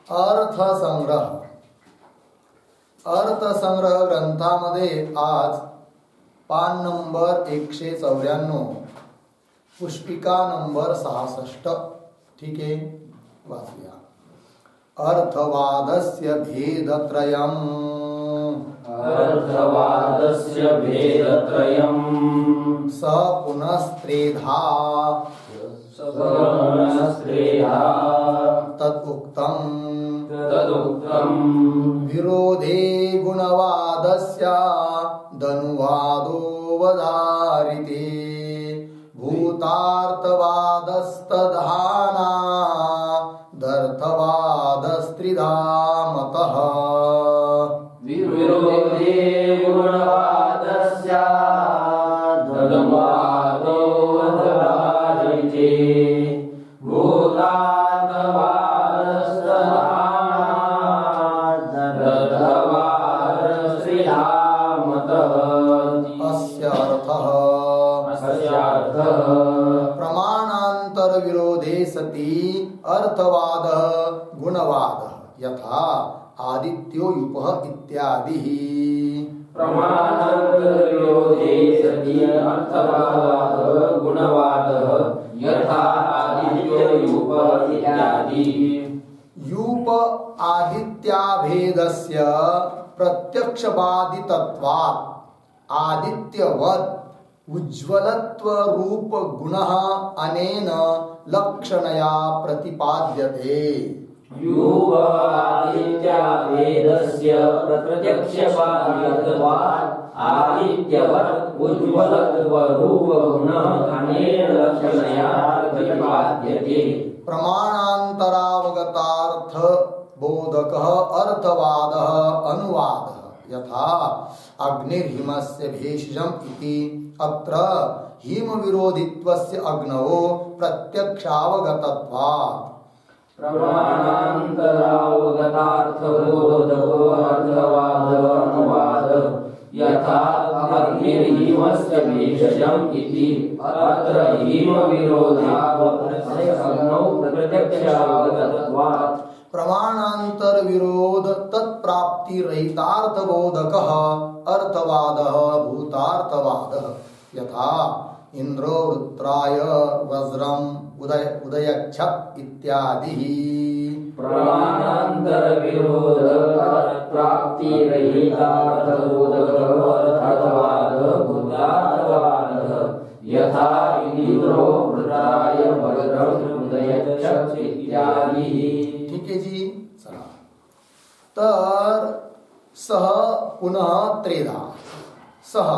अर्थसंग्रह. अर्थसंग्रह ग्रंथामध्ये आज पान नंबर 194, पुष्पिका नंबर 66. ठीक आहे, वाचूया. अर्थवादस्य भेदत्रयम्. अर्थवादस्य भेदत्रयम्. स पुनस्त्रेधा. तदुक्तम्. विरोधे गुणवादस्य धनुवादो वदारिते. भूतार्थवादस्तद्धाना दर्थवादस्त्रिधा मतः. विरोधे गुणवादस्य धनुवादो वदारिते. प्रमाणांतर विरोधे सति अर्थवाद गुणवाद यथा आदित्यो युपः इत्यादि. प्रमाणांतर विरोधे सति अर्थवाद गुणवाद यथा आदित्यो युपः इत्यादि. युप आदित्याभेदस्य प्रत्यक्षवादितत्वात् आदित्यवत् उज्ज्वलत्व रूप गुणः अनेन लक्षणया प्रतिपाद्यते. युप आदित्याभेदस्य प्रत्यक्षवादितत्वात् आदित्यवत् उज्ज्वलत्व रूप गुणः अनेन लक्षणया प्रतिपाद्यते. प्रमाणान्तरावगतार्थ बोधकः अर्थवादः अनुवादः यथा अग्निर्हिमस्य भेषजम् इति. अत्र हिम विरोधित्वस्य अग्नौ प्रत्यक्षावगतत्वात्. प्रमाणान्तरावगतार्थ बोधको अर्थवादः अनुवादः यथा अग्निर्हिमस्य भेषजम् इति. अत्र हिम विरोधित्वस्य अग्नौ प्रत्यक्षावगतत्वात्. प्रमाणांतर विरोध तत्प्राप्ति रहितार्थबोधकः अर्थवादः भूतार्थवादः यथा इंद्रो वृत्राय वज्रम उदयच्छत् इत्यादि. प्रमाणांतर विरोध प्राप्ति रहितार्थबोधकः अर्थवादः भूतार्थवादः यथा इंद्रो वृत्राय वज्रम उदयच्छत् इत्यादि. ठीक आहे जी, चला. तर सह पुनः त्रेधा. सह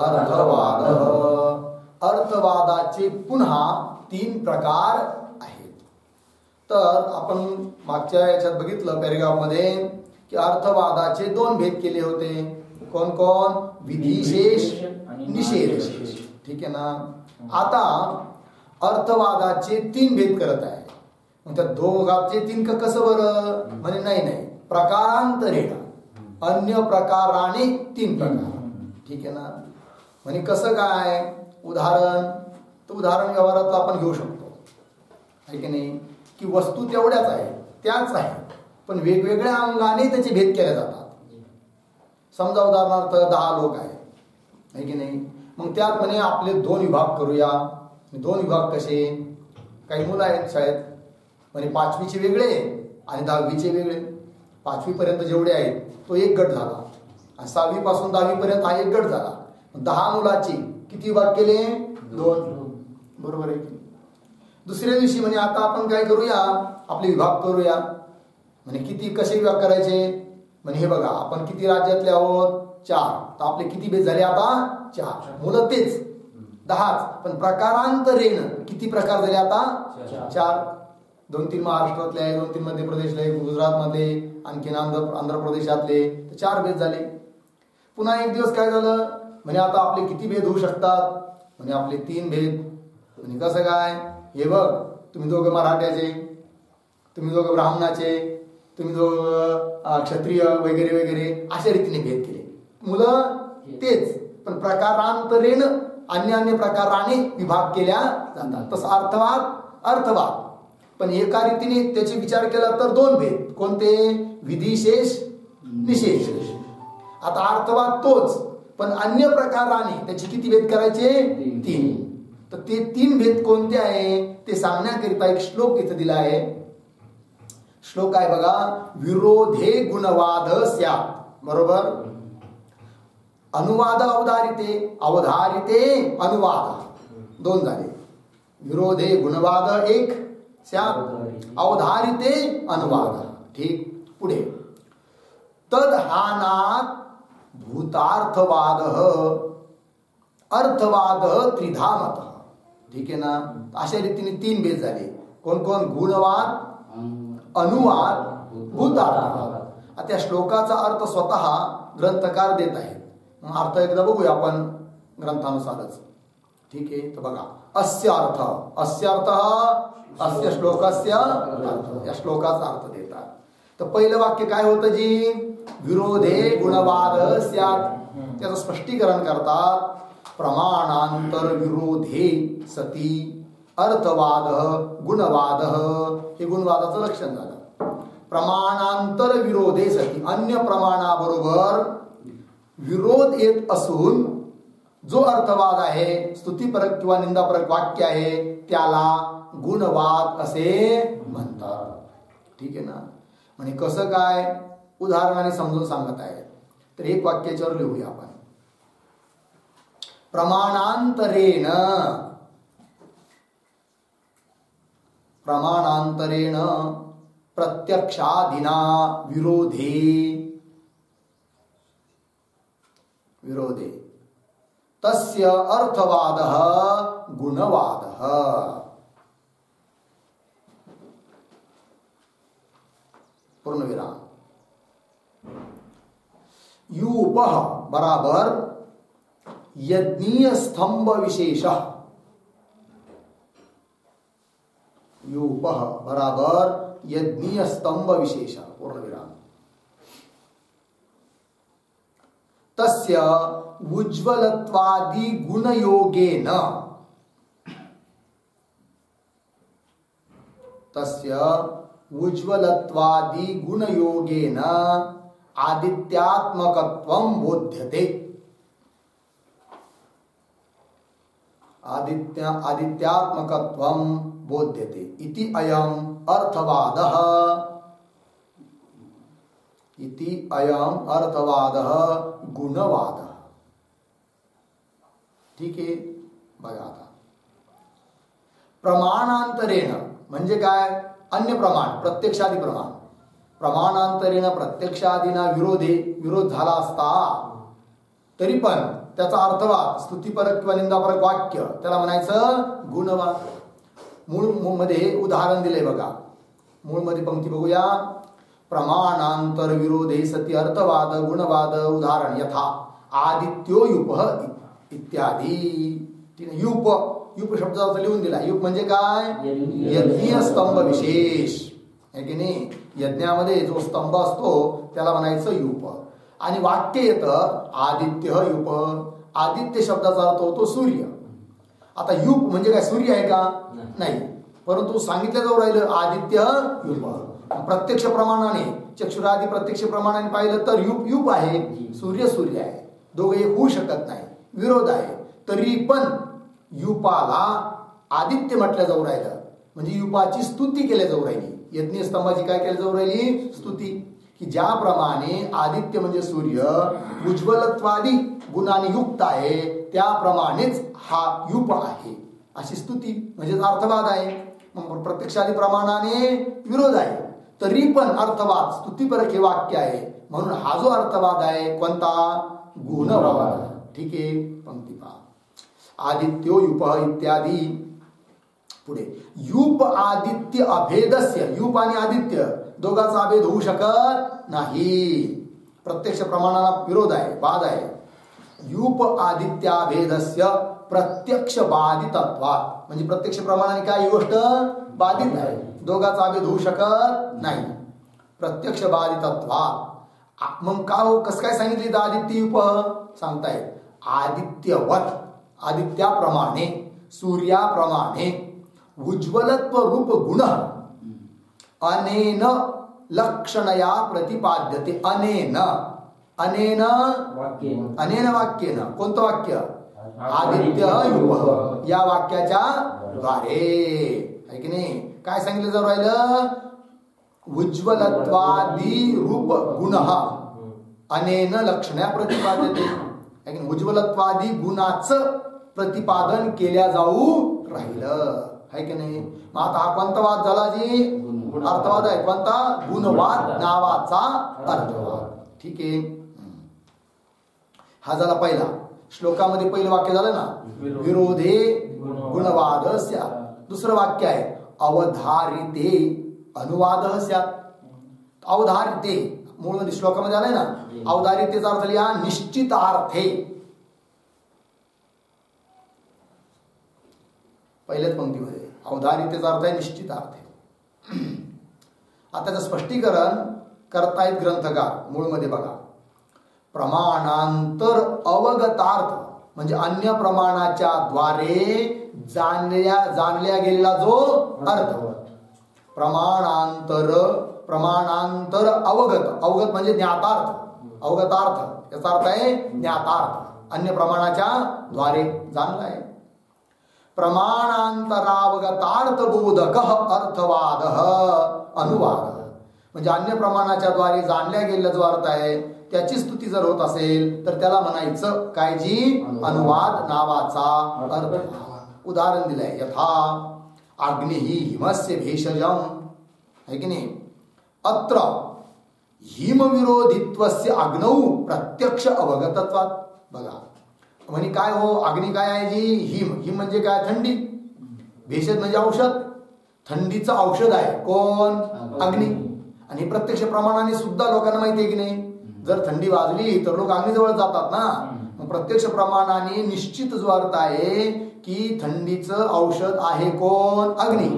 अर्थवाद. अर्थवादाचे पुन्हा 3 प्रकार आहेत. तर आपण मागच्या याच्यात बघितलं पॅरेग्राफ मध्ये की अर्थवादाचे 2 भेद केले होते. कोण कोण? विधिशेष, निषेधशेष. ठीक आहे ना. आता अर्थवादाचे 3 भेद करत आहे. मग त्या दोघांचे 3 कसं बरं? म्हणजे नाही प्रकारांतरेण अन्य प्रकाराने 3 प्रकार. ठीक आहे ना. म्हणजे कसं काय? उदाहरण व्यवहारात आपण घेऊ शकतो, आहे की नाही, की वस्तू तेवढ्याच आहे, त्याच आहे, पण वेगवेगळ्या अंगाने त्याचे भेद केले जातात. समजा उदाहरणार्थ 10 लोक आहे की नाही. मग त्यात म्हणे आपले 2 विभाग करूया. 2 विभाग कसे? काही मुलं आहेत शाळेत, म्हणजे 5वीचे वेगळे आणि 10वीचे वेगळे. 5वी पर्यंत जेवढे आहेत तो एक गट झाला आणि 6वी पासून 10वी पर्यंत हा एक गट झाला. 10 मुलाची किती विभाग केले? 2. बरोबर आहे की. दुसऱ्या दिवशी म्हणे आता आपण काय करूया, आपले विभाग करूया. म्हणजे किती कसे विभाग करायचे? म्हणजे हे बघा, आपण किती राज्यातले आहोत? 4. तर आपले किती भेद झाले आता? 4. मुलं तेच 10च, पण प्रकारांतरेण किती प्रकार झाले आता? 4. 2-3 महाराष्ट्रातले आहे, 2-3 मध्य प्रदेशले, गुजरात मध्ये, आणखीन आंध्र प्रदेशातले, 4 भेद झाले. पुन्हा एक दिवस काय झालं? म्हणजे आता आपले किती भेद होऊ शकतात? म्हणजे आपले 3 भेद. म्हणजे कसं काय? हे बघ, तुम्ही दोघं मराठ्याचे, तुम्ही दोघं ब्राह्मणाचे, तुम्ही दोघं क्षत्रिय वगैरे वगैरे अशा रीतीने भेद केले. मुलं तेच, पण प्रकारांतरेण अन्य प्रकाराने विभाग केल्या जातात. तसं अर्थवाद पण एका रीतीने त्याचे विचार केला तर दोन भेद. कोणते? विधिशेष, निशेष. आता अर्थवाद तोच, पण अन्य प्रकाराने त्याचे किती भेद करायचे? 3. तर ते 3 भेद कोणते आहे ते सांगण्याकरिता एक श्लोक इथं दिला आहे. श्लोक आहे बघा, विरोधे गुणवाद स्यात्. बरोबर. अनुवाद अवधारिते, अवधारिते अनुवाद 2 झाले. विरोधे गुणवाद 1 स्यात्, अवधारिते अनुवाद. ठीक. पुढे तद्हानात् भूतार्थवाद अर्थवाद त्रिधामत. ठीक आहे ना. अशा रीतीने 3 भेद झाले. कोण कोण? गुणवाद, अनुवाद, भूतार्थवाद. आता त्या श्लोकाचा अर्थ स्वतः ग्रंथकार देत आहेत. अर्थ एकदा बघूया आपण ग्रंथानुसारच. ठीक आहे. तर बघा, अस्य अर्थ, अस्य अर्थ, अस्य श्लोकस्य अर्थ. या श्लोकाचा अर्थ देतात. तर पहिलं वाक्य काय होतं जी? विरोधे गुणवाद स्यात्. त्याचं स्पष्टीकरण करतात. प्रमाणांतर विरोधे सती अर्थवाद गुणवाद. हे गुणवादाचं लक्षण झालं. प्रमाणांतर विरोधे सती, अन्य प्रमाणाबरोबर विरोध येत असून जो अर्थवाद आहे, स्तुतीपरक किंवा निंदापरक वाक्य आहे, त्याला गुणवाद असे म्हणतात. ठीक आहे ना. म्हणजे कसं काय? उदाहरणाने समजून सांगत आहे. तर एक वाक्याच्यावर लिहूया आपण. प्रमाणांतरेण, प्रमाणांतरेण प्रत्यक्षादिना विरोधे, विरोधे तस्य अर्थवादः गुणवादः. पूर्णविराम. यूपः बराबर यज्ञीय स्तंभ विशेष. यूपः बराबर यज्ञीय स्तंभ विशेष. पूर्णविराम. तस्य उज्ज्वलत्वादि गुणयोगेन, तस्य उज्ज्वलत्वादि गुणयोगेन आदित्यात्मकत्वं बोध्यते. आदित्यात्मकत्वं बोध्यते इति अयम् अर्थवादः, इति अयम् अर्थवादः गुणवादः. ठीक आहे. बघा आता, प्रमाणांतरेण म्हणजे काय? अन्य प्रमाण, प्रत्यक्षादी प्रमाण. प्रमाणांतरेण प्रत्यक्षादीना विरोधे, विरोध झाला असता तरी पण त्याचा अर्थवाद स्तुतीपरक किंवा निंदापरक वाक्य, त्याला म्हणायचं गुणवाद. मूळ मध्ये उदाहरण दिले बघा. मूळ मध्ये पंक्ती बघूया. प्रमाणांतर विरोधे सती अर्थवाद गुणवाद. उदाहरण यथा आदित्यो युपः इत्यादी. ठीक आहे. युप, युप शब्दाचा लिहून दिला. युप म्हणजे काय? यज्ञीय स्तंभ विशेष आहे की नाही. यज्ञामध्ये जो स्तंभ असतो त्याला म्हणायचं युप. आणि वाक्य येतं आदित्य युप. आदित्य शब्दाचा अर्थ होतो सूर्य. आता युप म्हणजे काय? सूर्य आहे का? नाही. परंतु सांगितलं जाऊ राहिलं आदित्य युप. प्रत्यक्ष प्रमाणाने, चक्षुरादी प्रत्यक्ष प्रमाणाने पाहिलं तर युप युप आहे, सूर्य सूर्य आहे. दोघे होऊ शकत नाही, विरोध आहे. तरी पण युपाला आदित्य म्हटलं जाऊ राहिलं म्हणजे युपाची स्तुती केली जाऊ राहिली. यज्ञ स्तंभाची काय केली जाऊ राहिली? स्तुती. की ज्याप्रमाणे आदित्य म्हणजे सूर्य उज्ज्वलत्वादी गुणाने युक्त आहे, त्याप्रमाणेच हा युप आहे अशी स्तुती म्हणजे अर्थवाद आहे. मग प्रत्यक्षादी प्रमाणाने विरोध आहे तरी पण अर्थवाद स्तुतीपरक हे वाक्य आहे. म्हणून हा जो अर्थवाद आहे कोणता? गुणवाद. ठीक आहे. पंक्ती पहा. आदित्यो युप इत्यादी. पुढे युप आदित्य अभेदस्य. युप आणि आदित्य दोघांचा अभेद होऊ शकत नाही. प्रत्यक्ष प्रमाणाला विरोध आहे, वाद आहे. युप आदित्याभेदस्य प्रत्यक्ष बाधितत्वात्. म्हणजे प्रत्यक्ष प्रमाणाने काय ही गोष्ट बाधित आहे, दोघांचा अभेद होऊ शकत नाही. प्रत्यक्ष बाधितत्वात्. मग का हो, कसं काय सांगितले आदित्य युप? सांगतायत आदित्यवत, आदित्याप्रमाणे, सूर्याप्रमाणे उज्ज्वलत्व रूप गुण. अनेन लक्षणया प्रतिपाद्यते. अनेन अनेन अनेन वाक्येन. कोणतं वाक्य? आदित्य युप या वाक्याच्या द्वारे आहे की नाही. काय सांगितलं जाऊ राहिलं? उज्ज्वलत्वादी रूप गुण अनेन लक्षण्या प्रतिपाद्यते आहे की नाही. उज्ज्वलत्वादी गुणाचं प्रतिपादन केल्या जाऊ राहिलं आहे की नाही. मग आता हा कोणता वाद झाला जी? अर्थवाद आहे. कोणता? गुणवाद नावाचा अर्थवाद. ठीक आहे. हा झाला पहिला. श्लोकामध्ये पहिलं वाक्य झालं ना, विरोधे गुणवाद स्यात्. दुसरं वाक्य आहे अवधारिते अनुवाद स्यात्. अवधारिते मूळ श्लोकामध्ये आलाय ना. अवधारितेचा अर्थ लिहा निश्चितार्थे. पहिल्याच पंक्तीमध्ये अवधारितेचा अर्थ आहे निश्चितार्थे. आता त्याचं स्पष्टीकरण करतायत ग्रंथकार. मूळमध्ये बघा, प्रमाणांतर अवगतार्थ म्हणजे अन्य प्रमाणाच्या द्वारे जाणल्या गेलेला जो अर्थ. प्रमाणांतर अवगत म्हणजे ज्ञातार्थ. अवगतार्थ याचा अर्थ आहे ज्ञातार्थ. अन्य प्रमाणाच्या द्वारे जाणलाय. प्रमाणांतरावगतार्थ बोधक अर्थवाद अनुवाद म्हणजे अन्य प्रमाणाच्या द्वारे जाणल्या गेलेला जो अर्थ आहे त्याची स्तुती जर होत असेल तर त्याला म्हणायचं काय जी? अनुवाद नावाचा अर्थ. उदाहरण दिलंय. यथा अग्नि हिमस्य भेषजम है की नाही. अत्र हिमविरोधित्वस्य अग्नौ प्रत्यक्ष अवगतत्वात्. बघा म्हणजे काय हो, अग्नी काय आहे जी? हिम म्हणजे काय? थंडी. भेषज म्हणजे औषध. थंडीचं औषध आहे कोण? अग्नी. आणि प्रत्यक्ष प्रमाणाने सुद्धा लोकांना माहिती आहे की नाही. जर थंडी वाजली तर लोक अग्नीजवळ जातात ना. मग प्रत्यक्ष प्रमाणाने निश्चित जो अर्थ आहे की थंडीचं औषध आहे कोण? अग्नी.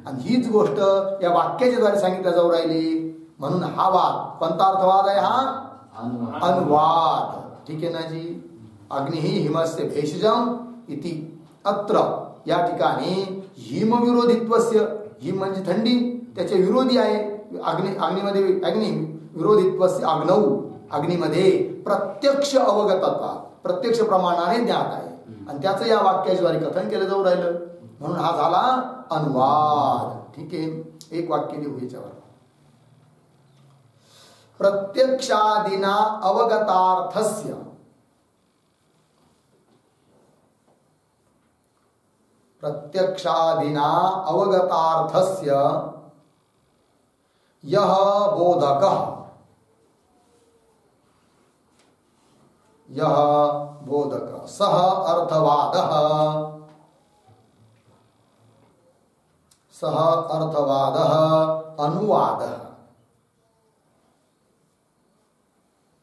आणि हीच गोष्ट या वाक्याच्या द्वारे सांगितल्या जाऊ राहिली. म्हणून हा वाद कोणता अर्थवाद आहे? हा अनुवाद. ठीक आहे ना जी. अग्नि हिमस्य भेषजम इति. अत्र या ठिकाणी हिमविरोधित्वस्य. हिम म्हणजे थंडी, त्याचे विरोधी आहे अग्निमध्ये. अग्नि विरोधित्वस्य अग्नौ अग्निमध्ये प्रत्यक्ष अवगतत्वात् प्रत्यक्ष प्रमाणाने ज्ञात आहे. आणि त्याचं या वाक्याद्वारे कथन केलं जाऊ राहिलं. म्हणून हा झाला अनुवाद. ठीक आहे. एक वाक्य लिहू याच्यावर. प्रत्यक्षादिना अवगतार्थस्य प्रत्यक्षादिना अवगतार्थस्य यह बोधकः यह बोधक सह अर्थवादः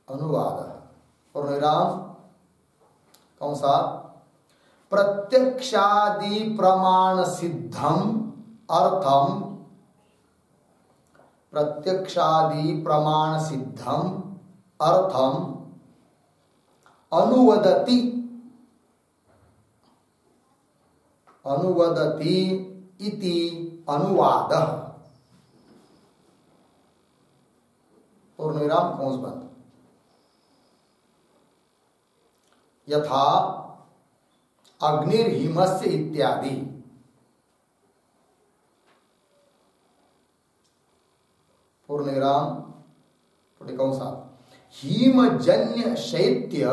अनुवादः पूर्णविराम कंसा प्रत्यक्षादि प्रमाण सिद्धम अर्थम प्रत्यक्षादि प्रमाण सिद्धम अर्थम अनुवदति इति अनुवादः. पूर्णविराम कंस बंद. यथा अग्निर्हिमस्य इत्यादि. पूर्णविराम पुढे कंसात हिमजन्य शैत्य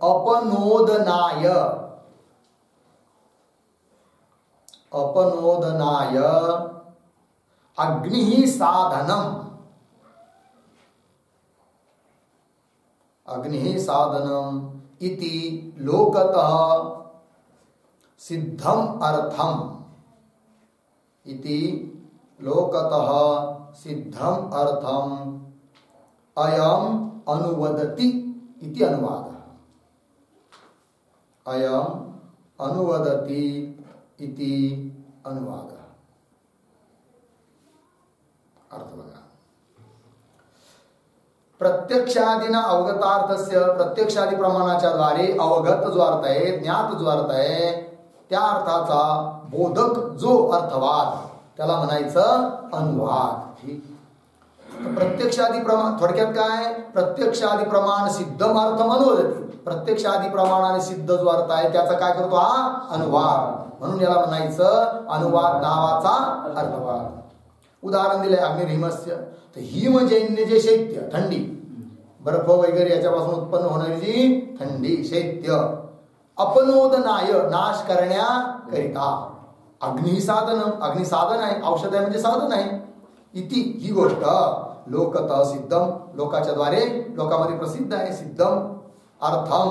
अपनोदनाय अग्नि साधनम इति लोकतः सिद्धम अर्थम अयम अनुवदति इति अनुवादः. अयम अनुवदति इति अनुवादः. अर्थ बघा. प्रत्यक्षादीना अवगतार्थस्य प्रत्यक्षादी प्रमाणाच्या द्वारे अवगत जो अर्थ आहे, ज्ञात जो अर्थ आहे, त्या अर्थाचा बोधक जो अर्थवाद त्याला म्हणायचं अनुवाद. ठीक. प्रत्यक्षादी प्रमाण थोडक्यात काय, प्रत्यक्षादी प्रमाण सिद्धम अर्थम अनुवदती. प्रत्यक्षादी प्रमाणाने सिद्ध जो अर्थ आहे त्याचा काय करतो हा अनुवाद. म्हणून याला म्हणायचं अनुवाद नावाचा अर्थवाद. उदाहरण दिलंय अग्निर्हिमस्य. तर हिमजन्य जे शैत्य थंडी, बर्फ वगैरे याच्यापासून उत्पन्न होणारी जी थंडी शैत्य, अपनोदनाय नाश करण्याकरिता, अग्निसाधन अग्निसाधन आहे, औषध आहे म्हणजे साधन आहे. इति ही गोष्ट लोकतः सिद्धम लोकाच्या द्वारे लोकांमध्ये प्रसिद्ध आहे. सिद्धम अर्थम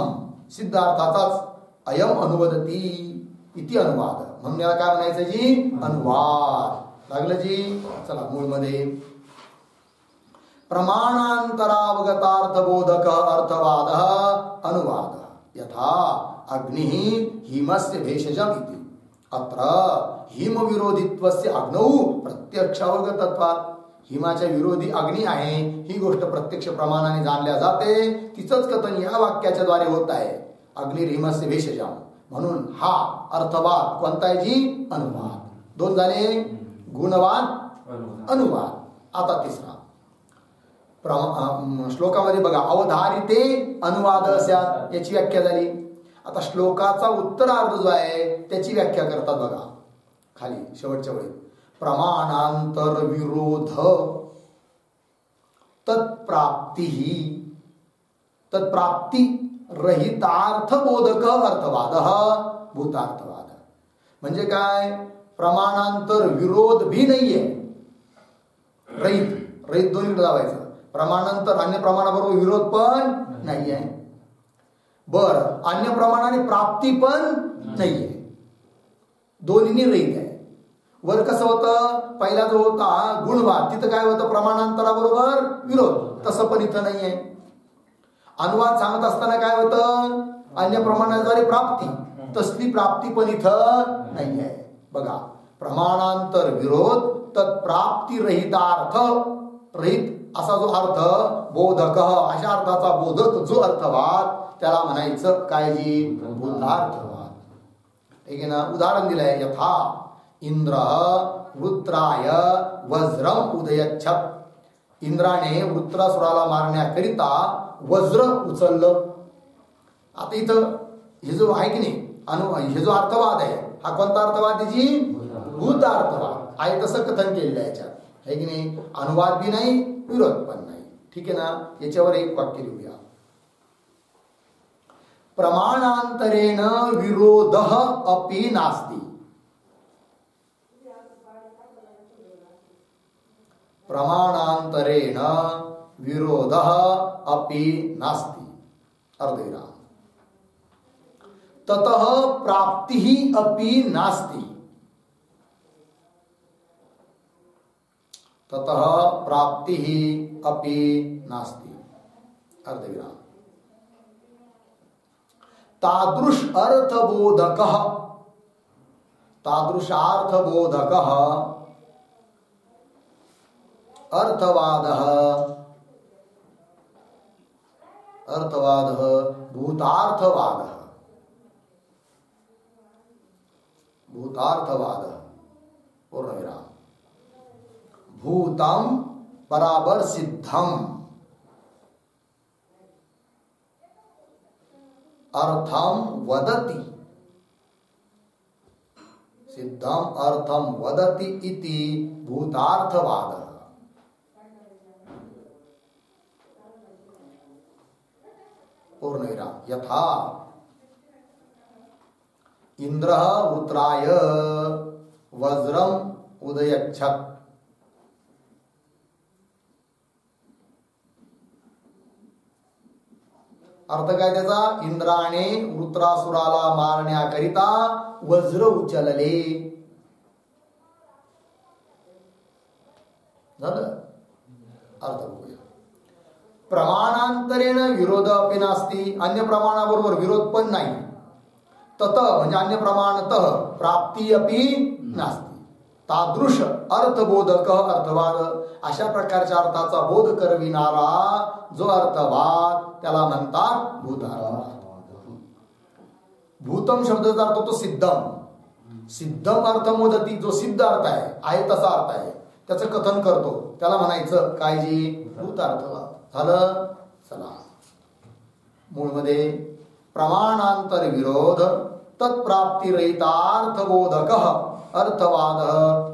सिद्ध अर्थाचाच अयम अनुवदती इति अनुवाद. म्हणून याला काय म्हणायचं जी अनुवाद. लागलं जी. चला मूळ मध्ये प्रमाणांतरावगतार्थबोधक अर्थवाद अनुवाद यथा अग्नि हिमस्य भेषजम इति. अत्र हिम विरोधित्वस्य अग्नौ प्रत्यक्षावगतत्वात्. हिमाच्या विरोधी अग्नी आहे ही गोष्ट प्रत्यक्ष प्रमाणाने जाणल्या जाते. तिचंच कथन या वाक्याच्या द्वारे होत आहे. अग्निर्हिमस्य भेषजम. म्हणून हा अर्थवाद कोणता आहे जी अनुवाद. दोन झाले, गुणवाद अनुवाद. आता तिसरा श्लोकामध्ये बघा अवधारिते अनुवाद अस्यात् याची व्याख्या झाली. आता श्लोकाचा उत्तरार्ध जो आहे त्याची व्याख्या करतात बघा खाली शेवटच्या वेळी. प्रमाणांतर विरोध तत्प्राप्ती तत्प्राप्ती रहितार्थ बोधक अर्थवाद भूतार्थवाद. म्हणजे काय, प्रमाणांतर विरोध भी नाहीये, रहित रहित दोन्हीकडे लावायचं. प्रमाणांतर अन्य प्रमाणाबरोबर विरोध पण नाहीये. बर, अन्य प्रमाणाने प्राप्ती पण नाहीये, दोन्ही रहित आहे. वर कसं होतं, पहिला जो होता गुणवाद तिथं काय होतं प्रमाणांतराबरोबर विरोध, तसं पण इथं नाहीये. अनुवाद सांगत असताना काय होतं, अन्य प्रमाणाद्वारे प्राप्ती, तसली प्राप्ती पण इथं नाहीये. बघा प्रमाणांतर विरोध तत्प्राप्ती रहितार्थ, रहित असा जो अर्थ बोधक, अशा अर्थाचा बोधक जो अर्थवाद त्याला म्हणायचं काय जी बोधार्थवाद. ठीक आहे ना. उदाहरण दिलंय यथा इंद्र वृत्राय वज्रम उदयच्छत. इंद्राने वृत्रासुराला मारण्याकरिता वज्र उचललं. आता इथं हे जो आहे की नाही हे जो अर्थवाद आहे हा कोणता अर्थवाद आहे जी भूतार्थवाद आहे. तसं कथन केलेलं आहे याच्यात, आहे की नाही. अनुवाद बी नाही विरोध पण नाही. ठीक आहे ना. याच्यावर एक वाक्य लिहूया. प्रमाणांतरेण विरोध अपि नास्ति. प्रमाणांतरेण विरोध अपि नास्ति. अर्धविराम. ततः प्राप्ति अपि नास्ति. ततः प्राप्ति अपि नास्ति. अर्धविराम. तादृश अर्थबोधकः तादृशार्थबोधकः अर्थवादः भूतार्थवादः पूर्णविराम. भूतम बराबर सिद्धम, अर्थम वदति, सिद्धम अर्थम वदति इति भूतार्थवादः. पूर्णविराम. यथा इंद्र वृत्राय वज्रम उदयच्छत. अर्थ काय त्याचा, इंद्राने वृत्रासुराला मारण्याकरिता वज्र उचलले. झालं. अर्थ बघूया. प्रमाणांतरेण विरोध अपि नास्ति. अन्य प्रमाणाबरोबर विरोध पण नाही. तत म्हणजे अन्य प्रमाणतः प्राप्ती अपि नास्ति. तादृश अर्थबोधक अर्थवाद, अशा प्रकारच्या अर्थाचा बोध करविणारा जो अर्थवाद त्याला म्हणतात भूतार्थवाद. भूतम शब्दाचा अर्थ होतो सिद्धम. सिद्धम अर्थ मोदती, जो सिद्ध अर्थ आहे तसा अर्थ आहे, त्याचं कथन करतो त्याला म्हणायचं काय जी भूतार्थवाद. झालं. चला मूळमध्ये प्रमाणांतर विरोध तत्प्राप्तिरहितार्थबोधक अर्थवाद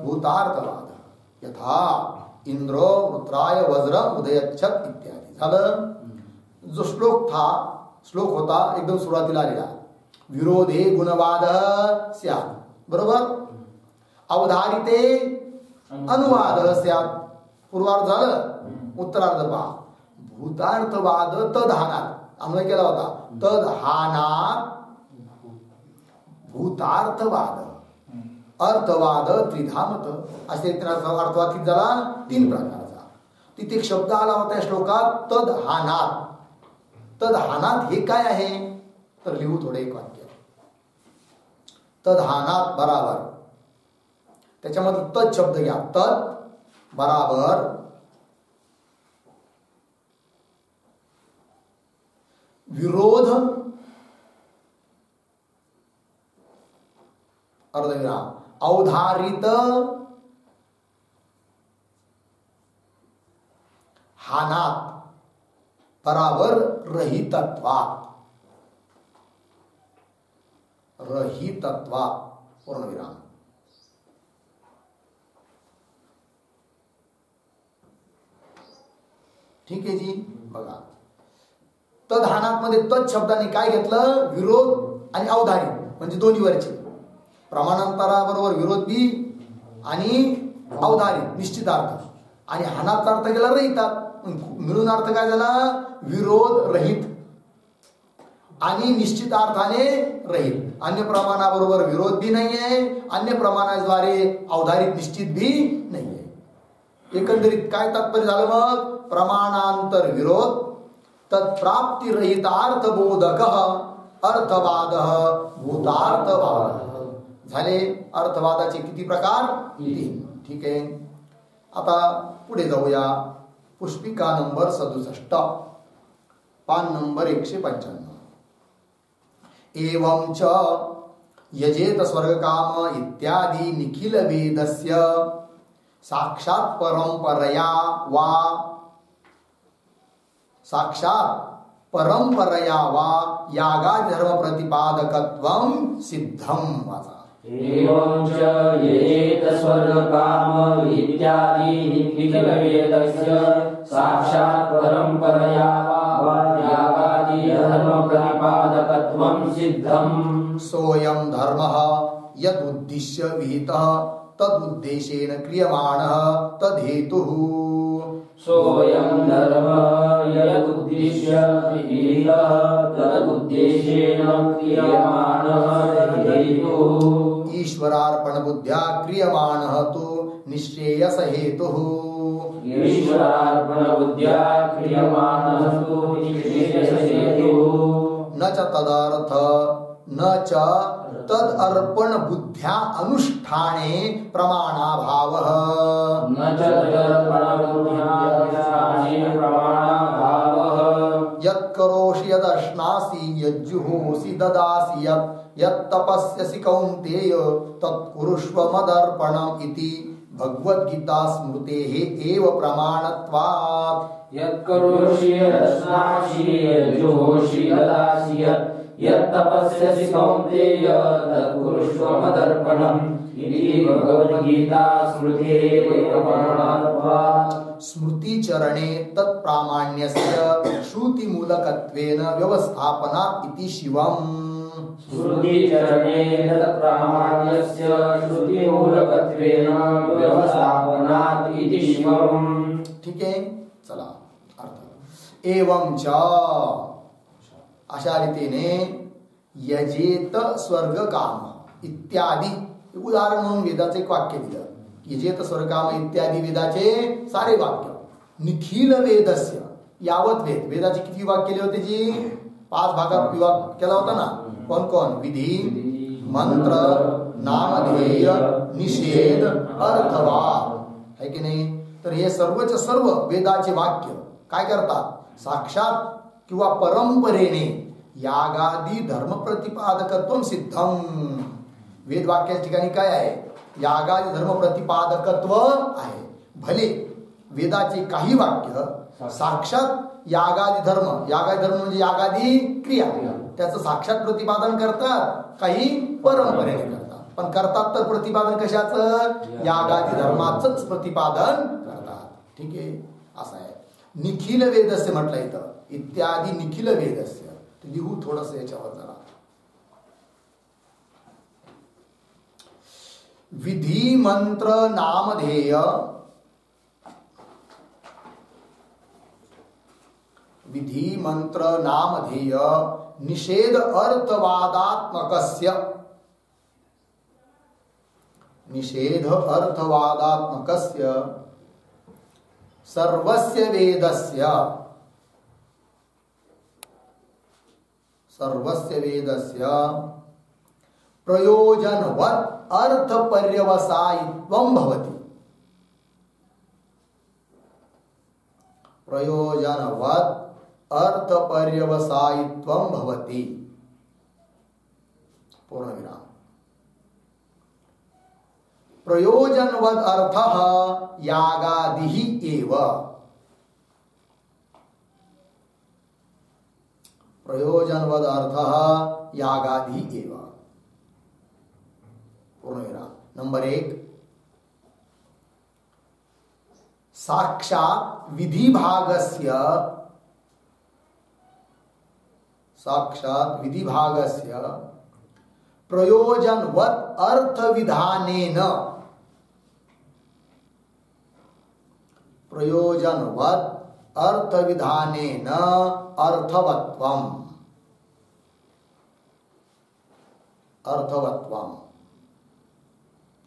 भूतार्थवाद. यथा इंद्रो वृत्राय वज्र उदयच्छत इत्यादी. झालं. जो श्लोक होता एकदम सुरुवातीला आलेला, विरोधे गुणवाद स्यात्, बरोबर. अवधारिते अनुवाद स्यात्, पूर्वार्ध झालं. उत्तरार्ध पहा. भूतार्थवाद तदहानात आम्हाला केला होता. तदहानात भूतार्थवाद अर्थवाद त्रिधामत असे अर्थवाद किती झाला? 3 प्रकारचा. तिथे एक शब्द आला होता या श्लोकात तदहानात. तदहानात हे काय आहे तर लिहू थोडे एक वाक्य. तदहानात बराबर, त्याच्यामध्ये तद शब्द घ्या. तद बराबर विरोध अर्धविराम अवधारित हानात बराबर रहितत्वात. रहितत्वात पूर्णविराम. ठीक आहे जी. बघा तदहानात मध्ये तद शब्दाने काय घेतलं? विरोध आणि अवधारित म्हणजे दोन्ही वरचे. प्रमाणांतराबरोबर विरोध बी आणि अवधारित निश्चितार्थ, आणि हानाचा अर्थ केला रहितात, मिळून अर्थ काय झाला? विरोध रहित आणि निश्चितार्थाने रहित. अन्य प्रमाणाबरोबर विरोध बी नाहीये, अन्य प्रमाणाद्वारे अवधारित निश्चित बी नाहीये. एकंदरीत काय तात्पर्य झालं मग? प्रमाणांतर विरोध तत्प्राप्तिरहितार्थबोधक अर्थवाद भूतार्थवाद. झाले. अर्थवादाचे किती प्रकार? 3. ठीक आहे. आता पुढे जाऊया. पुष्पिका नंबर 67, पान नंबर 155. एवं च यजेत स्वर्गकाम इत्यादि निखिल वेदस्य साक्षात परंपरया वा यागादि धर्म प्रतिपादकत्वं सिद्धम. वाचा. एवं च यजेत स्वर्गकाम इत्यादि निखिल वेदस्य साक्षात् परंपरया वा यागादि धर्म प्रतिपादकत्वं सिद्धम. सोऽयं धर्मः यदुद्दिश्य विहितः तदुद्देशेन क्रियमाणः तद्धेतुः. सोऽयं धर्मः यदुद्दिश्य विहितः तदुद्देशेन क्रियमाणः तद्धेतुः. ईश्वरार्पण बुद्ध्या क्रियमाणः तु निश्रेयस हेतुः. ईश्वरार्पण बुद्ध्या क्रियमाणः तु निश्रेयस हेतुः. न च तदर्थ न च तद अर्पण बुद्ध्या अनुष्ठाने प्रमाणाभावः. न च तदर्पण बुद्ध्या अनुष्ठाने प्रमाणाभावः. यत्करोषि यदश्नासि यज्जुहोषि ददासि यत्तपस्यसि कौन्तेय तत्कुरुष्व मदर्पणम् इति भगवद्गीता स्मृतेः एव प्रमाणत्वात्. यत्करोषि यदश्नासि यज्जुहोषि ददासि यत्तपस्यसि कौन्तेय तत्कुरुष्व मदर्पणम् इति भगवद्गीता स्मृतेः प्रमाणत्वात्. स्मृतिचरणे तत्प्रामाण्यस्य श्रुतिमूलकत्वेन व्यवस्थापनात् इति शिवम्. श्रुतिचरणे तत्प्रामाण्यस्य श्रुतिमूलकत्वेन व्यवस्थापनात् इति शिवम्. ठीक आहे. चला अर्थ. एवं च अशा रीतीने यजेत स्वर्ग काम इत्यादी उदाहरण म्हणून वेदाचे एक वाक्य दिलं. यजेत स्वर्ग काम इत्यादी वेदाचे सारे वाक्य. निखिल वेदस्य यावत वेद. वेदाचे किती विभाग केले होते जी? 5 भागात विभाग केला होता ना. कोण कोण? विधी, मंत्र नामधेय निषेध अर्थवाद है की नाही. तर हे सर्वच सर्व वेदाचे वाक्य काय करतात, साक्षात किंवा परंपरेने यागादी धर्म प्रतिपादकत्व सिद्धम. वेद वाक्याच्या ठिकाणी काय आहे, यागादी धर्म प्रतिपादकत्व आहे. भले वेदाचे काही वाक्य साक्षात यागादी धर्म म्हणजे यागादी क्रिया त्याचं साक्षात प्रतिपादन करतात, काही परंपरेने करतात. पण करतात तर प्रतिपादन कशाचं, यागादी धर्माचंच प्रतिपादन करतात. ठीक आहे, असं आहे. निखिल वेदस्य म्हटलं इथं, इत्यादी निखिल वेदस्य. लिहू थोडस याच्यावर जरा. विधी मंत्र नामधेय, विधी मंत्र नामधेय निषेध अर्थवादात्मकस्य, निषेध अर्थवादात्मकस्य सर्वस्य वेदस्य, सर्वस्य वेदस्य प्रयोजनवत् अर्थ पर्यवसायित्वं भवति. प्रयोजनवत् अर्थ पर्यवसायित्वं भवति. पूर्णविराम. प्रयोजनवद् अर्थः यागादिः एव. प्रयोजनवद् अर्थः यागादिः एव. पूर्णविराम. नंबर 1, साक्षात् विधिभागस्य, साक्षात् विधिभागस्य प्रयोजनवत् अर्थविधानेन, प्रयोजनवत् अर्थविधानेन अर्थवत्वम्, अर्थवत्वम्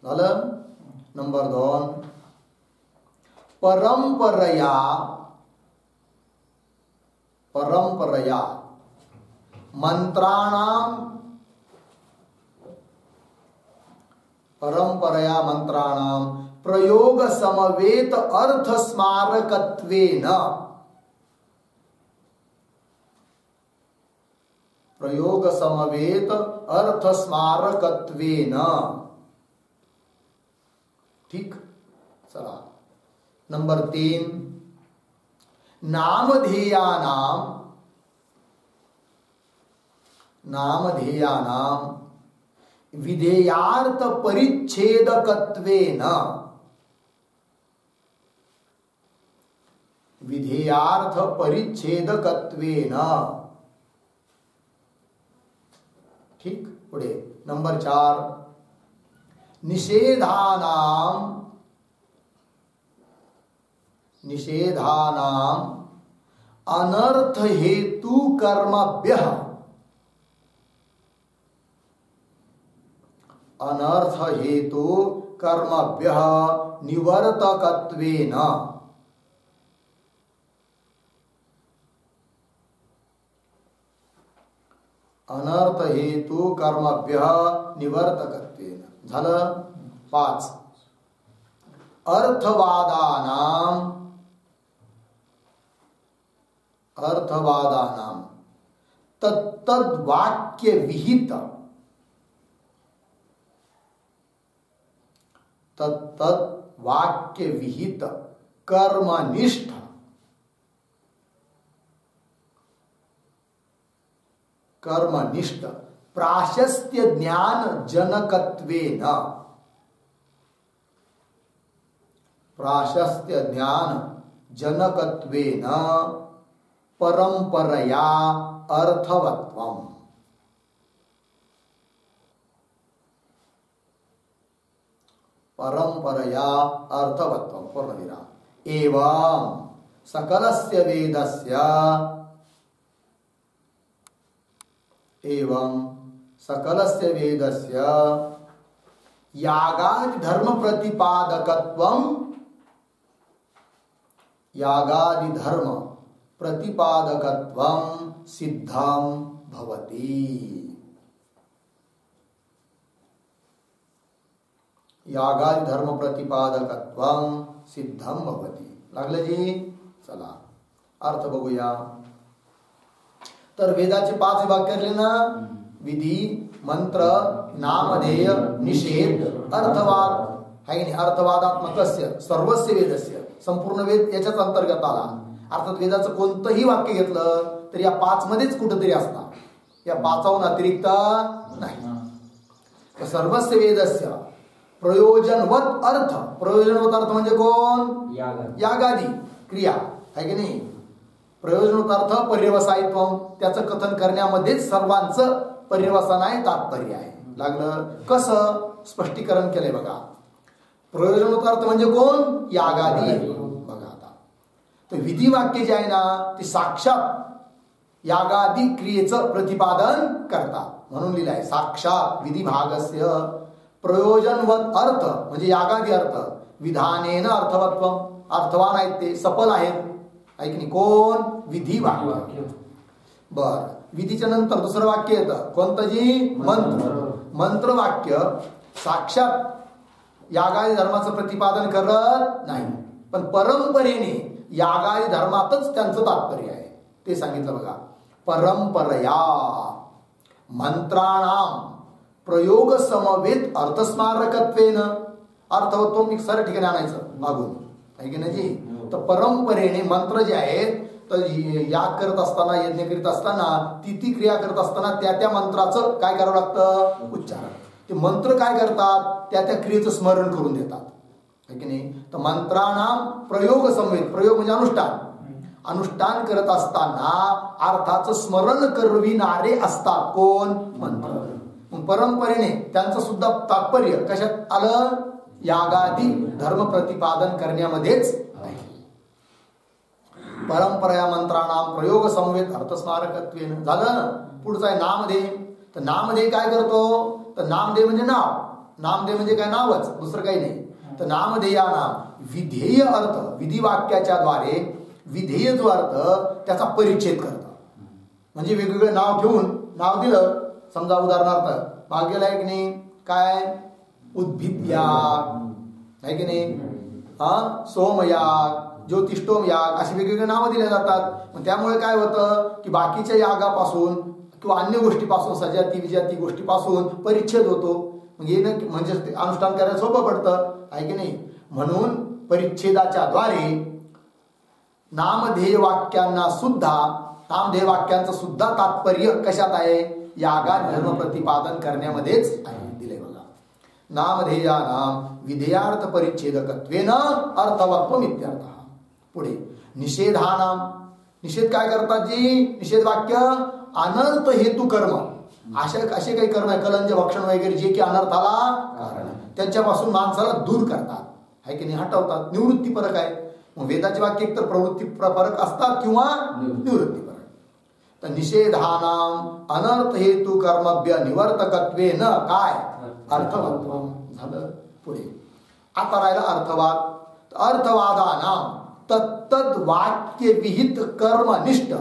झालं. नंबर 2, परंपरया, परंपरया मंत्राणां, परंपरया मंत्राणां प्रयोग समवेत अर्थ स्मारकत्वेन, प्रयोग समवेत अर्थ स्मारकत्वेन. ठीक, चला. नंबर 3, नामधेयानां, नामधेयानां विधेयार्थ परिच्छेदकत्वेन, विधेयार्थ परिच्छेदकत्वेन. ठीक, पुढे. नंबर 4, निषेधानां, निषेधानां अनर्थ हेतु कर्मभ्यः, अनर्थ हेतु कर्मभ्यः निवर्तकत्वेन, अनर्थ हेतु कर्मभ्यः निवर्तकत्वेन. झालं. 5, अर्थवादानां, अर्थवादानां तत्तद् वाक्य विहित, तत्तद् वाक्य विहित कर्मनिष्ठ, कर्मनिष्ठ प्राशस्त्य ज्ञान जनकत्वेन, प्राशस्त्य ज्ञान जनकत्वेन परंपरया अर्थवत्वम्. परंपरया अर्थवत्वम्. पूर्णविराम. एवं सकलस्य वेदस्य, एवं सकलस्य वेदस्य यागादि धर्म प्रतिपादकत्वम्, यागादि धर्म प्रतिपादकत्वं सिद्धं भवति. यागादि धर्म प्रतिपादकत्वं सिद्धम भवति. लागलं जी. चला अर्थ बघूया. तर वेदाचे 5 विभाग केले ना. विधी, मंत्र, नामधेय, निषेध, अर्थवाद. आहे की नाही. अर्थवादात्मकस्य सर्वस्य वेदस्य. संपूर्ण वेद याच्याच अंतर्गत आला. अर्थात वेदाचं कोणतंही वाक्य घेतलं तर या 5 मध्येच कुठेतरी असणार. या 5 अतिरिक्त नाही. सर्वस्य वेदस्य प्रयोजनवत अर्थ. प्रयोजनवत अर्थ म्हणजे कोण? यागादी क्रिया. आहे की नाही. प्रयोजनवत अर्थ पर्यवसायित्व. त्याचं कथन करण्यामध्येच सर्वांचं पर्यवसान आहे, तात्पर्य आहे. लागलं. कसं स्पष्टीकरण केलंय बघा. प्रयोजनवत अर्थ म्हणजे कोण? यागादी. बघा आता तर विधी वाक्य जे आहे ना ते साक्षात यागादी क्रियेचं प्रतिपादन करतात. म्हणून लिहिलं आहे साक्षात विधी भागस्य प्रयोजनवत अर्थ म्हणजे यागादी अर्थ विधानेन अर्थवत्व. अर्थवान आहेत ते, सफल आहेत. ऐक नाही. कोण? विधी वाक्य. बर. विधीच्या नंतर दुसरं वाक्य येतं कोणतं जी? मंत्र. मंत्र वाक्य साक्षात यागादी धर्माचं प्रतिपादन करत नाही, पण परंपरेने यागादी धर्मातच त्यांचं तात्पर्य आहे. ते सांगितलं बघा. परंपरया मंत्राणाम प्रयोग समवेत अर्थस्मारकत्वेन. अर्थवत्व मी सरळ ठिकाणी आणायचं मागून. आहे की नाही जी. तर परंपरेने मंत्र जे आहेत तर याग करत असताना, यज्ञ करीत असताना, ती क्रिया करत असताना त्या मंत्राचं काय करावं लागतं? उच्चारण. ते मंत्र काय करतात? त्या क्रियेचं स्मरण करून देतात. आहे की नाही. तर मंत्राणाम प्रयोग समवेत. प्रयोग म्हणजे अनुष्ठान. अनुष्ठान करत असताना अर्थाचं स्मरण करविणारे असतात. कोण? मंत्र. परंपरेने त्यांचं सुद्धा तात्पर्य कशात आलं? यागादी धर्म प्रतिपादन करण्यामध्येच आहे. परंपरा मंत्राणाम प्रयोग समवेत अर्थस्मारकत्वेन. झालं. पुढचं आहे नामधेय. तर नामधेय काय करतो? तर नामधेय म्हणजे नाव. नामधेय म्हणजे काय? नावच, दुसरं काही नाही. तर नामधेयानाम विधेय अर्थ. विधी वाक्याच्या द्वारे विधेय जो अर्थ त्याचा परिच्छेद करतात. म्हणजे वेगवेगळे नाव ठेवून नाव दिलं. समजा उदाहरणार्थ मागेला आहे की नाही काय? उद्भिद्याग. आहे की नाही. सोमयाग, ज्योतिष्टोम याग अशी वेगवेगळे नावं दिले जातात. मग त्यामुळे काय होतं की बाकीच्या यागापासून किंवा अन्य गोष्टीपासून, सजाती विजाती गोष्टीपासून परिच्छेद होतो. म्हणजे ते अनुष्ठान करायला सोपं पडतं. आहे की नाही. म्हणून परिच्छेदाच्या द्वारे नामधेय वाक्यांना सुद्धा, नामधेय वाक्यांचं सुद्धा तात्पर्य कशात आहे? यागादी धर्म प्रतिपादन करण्यामध्येच आहे. दिले बघा. नामधेयानाम विधेयार्थ परिच्छेदकत्वेन अर्थवत्वम इत्यर्थः. पुढे निषेधानाम. निषेध काय करतात जी? निषेध वाक्य अनर्थ हेतू कर्म. असे काही कर्म आहे, कलंज भक्षण वगैरे जे की अनर्थाला कारण त्यांच्यापासून माणसाला दूर करतात. आहे की नाही. हटवतात. निवृत्ती परक आहे. मग वेदाचे वाक्य एकतर प्रवृत्ती परक असतात किंवा निवृत्ती परक. तर निषेधानाम अनर्थ हेतू कर्मभ्य निवर्तकत्वेन काय? अर्थवत्व. झालं. पुढे आता राहिला अर्थवाद. अर्थवादानाम तत्तद वाक्य विहित कर्मनिष्ठ.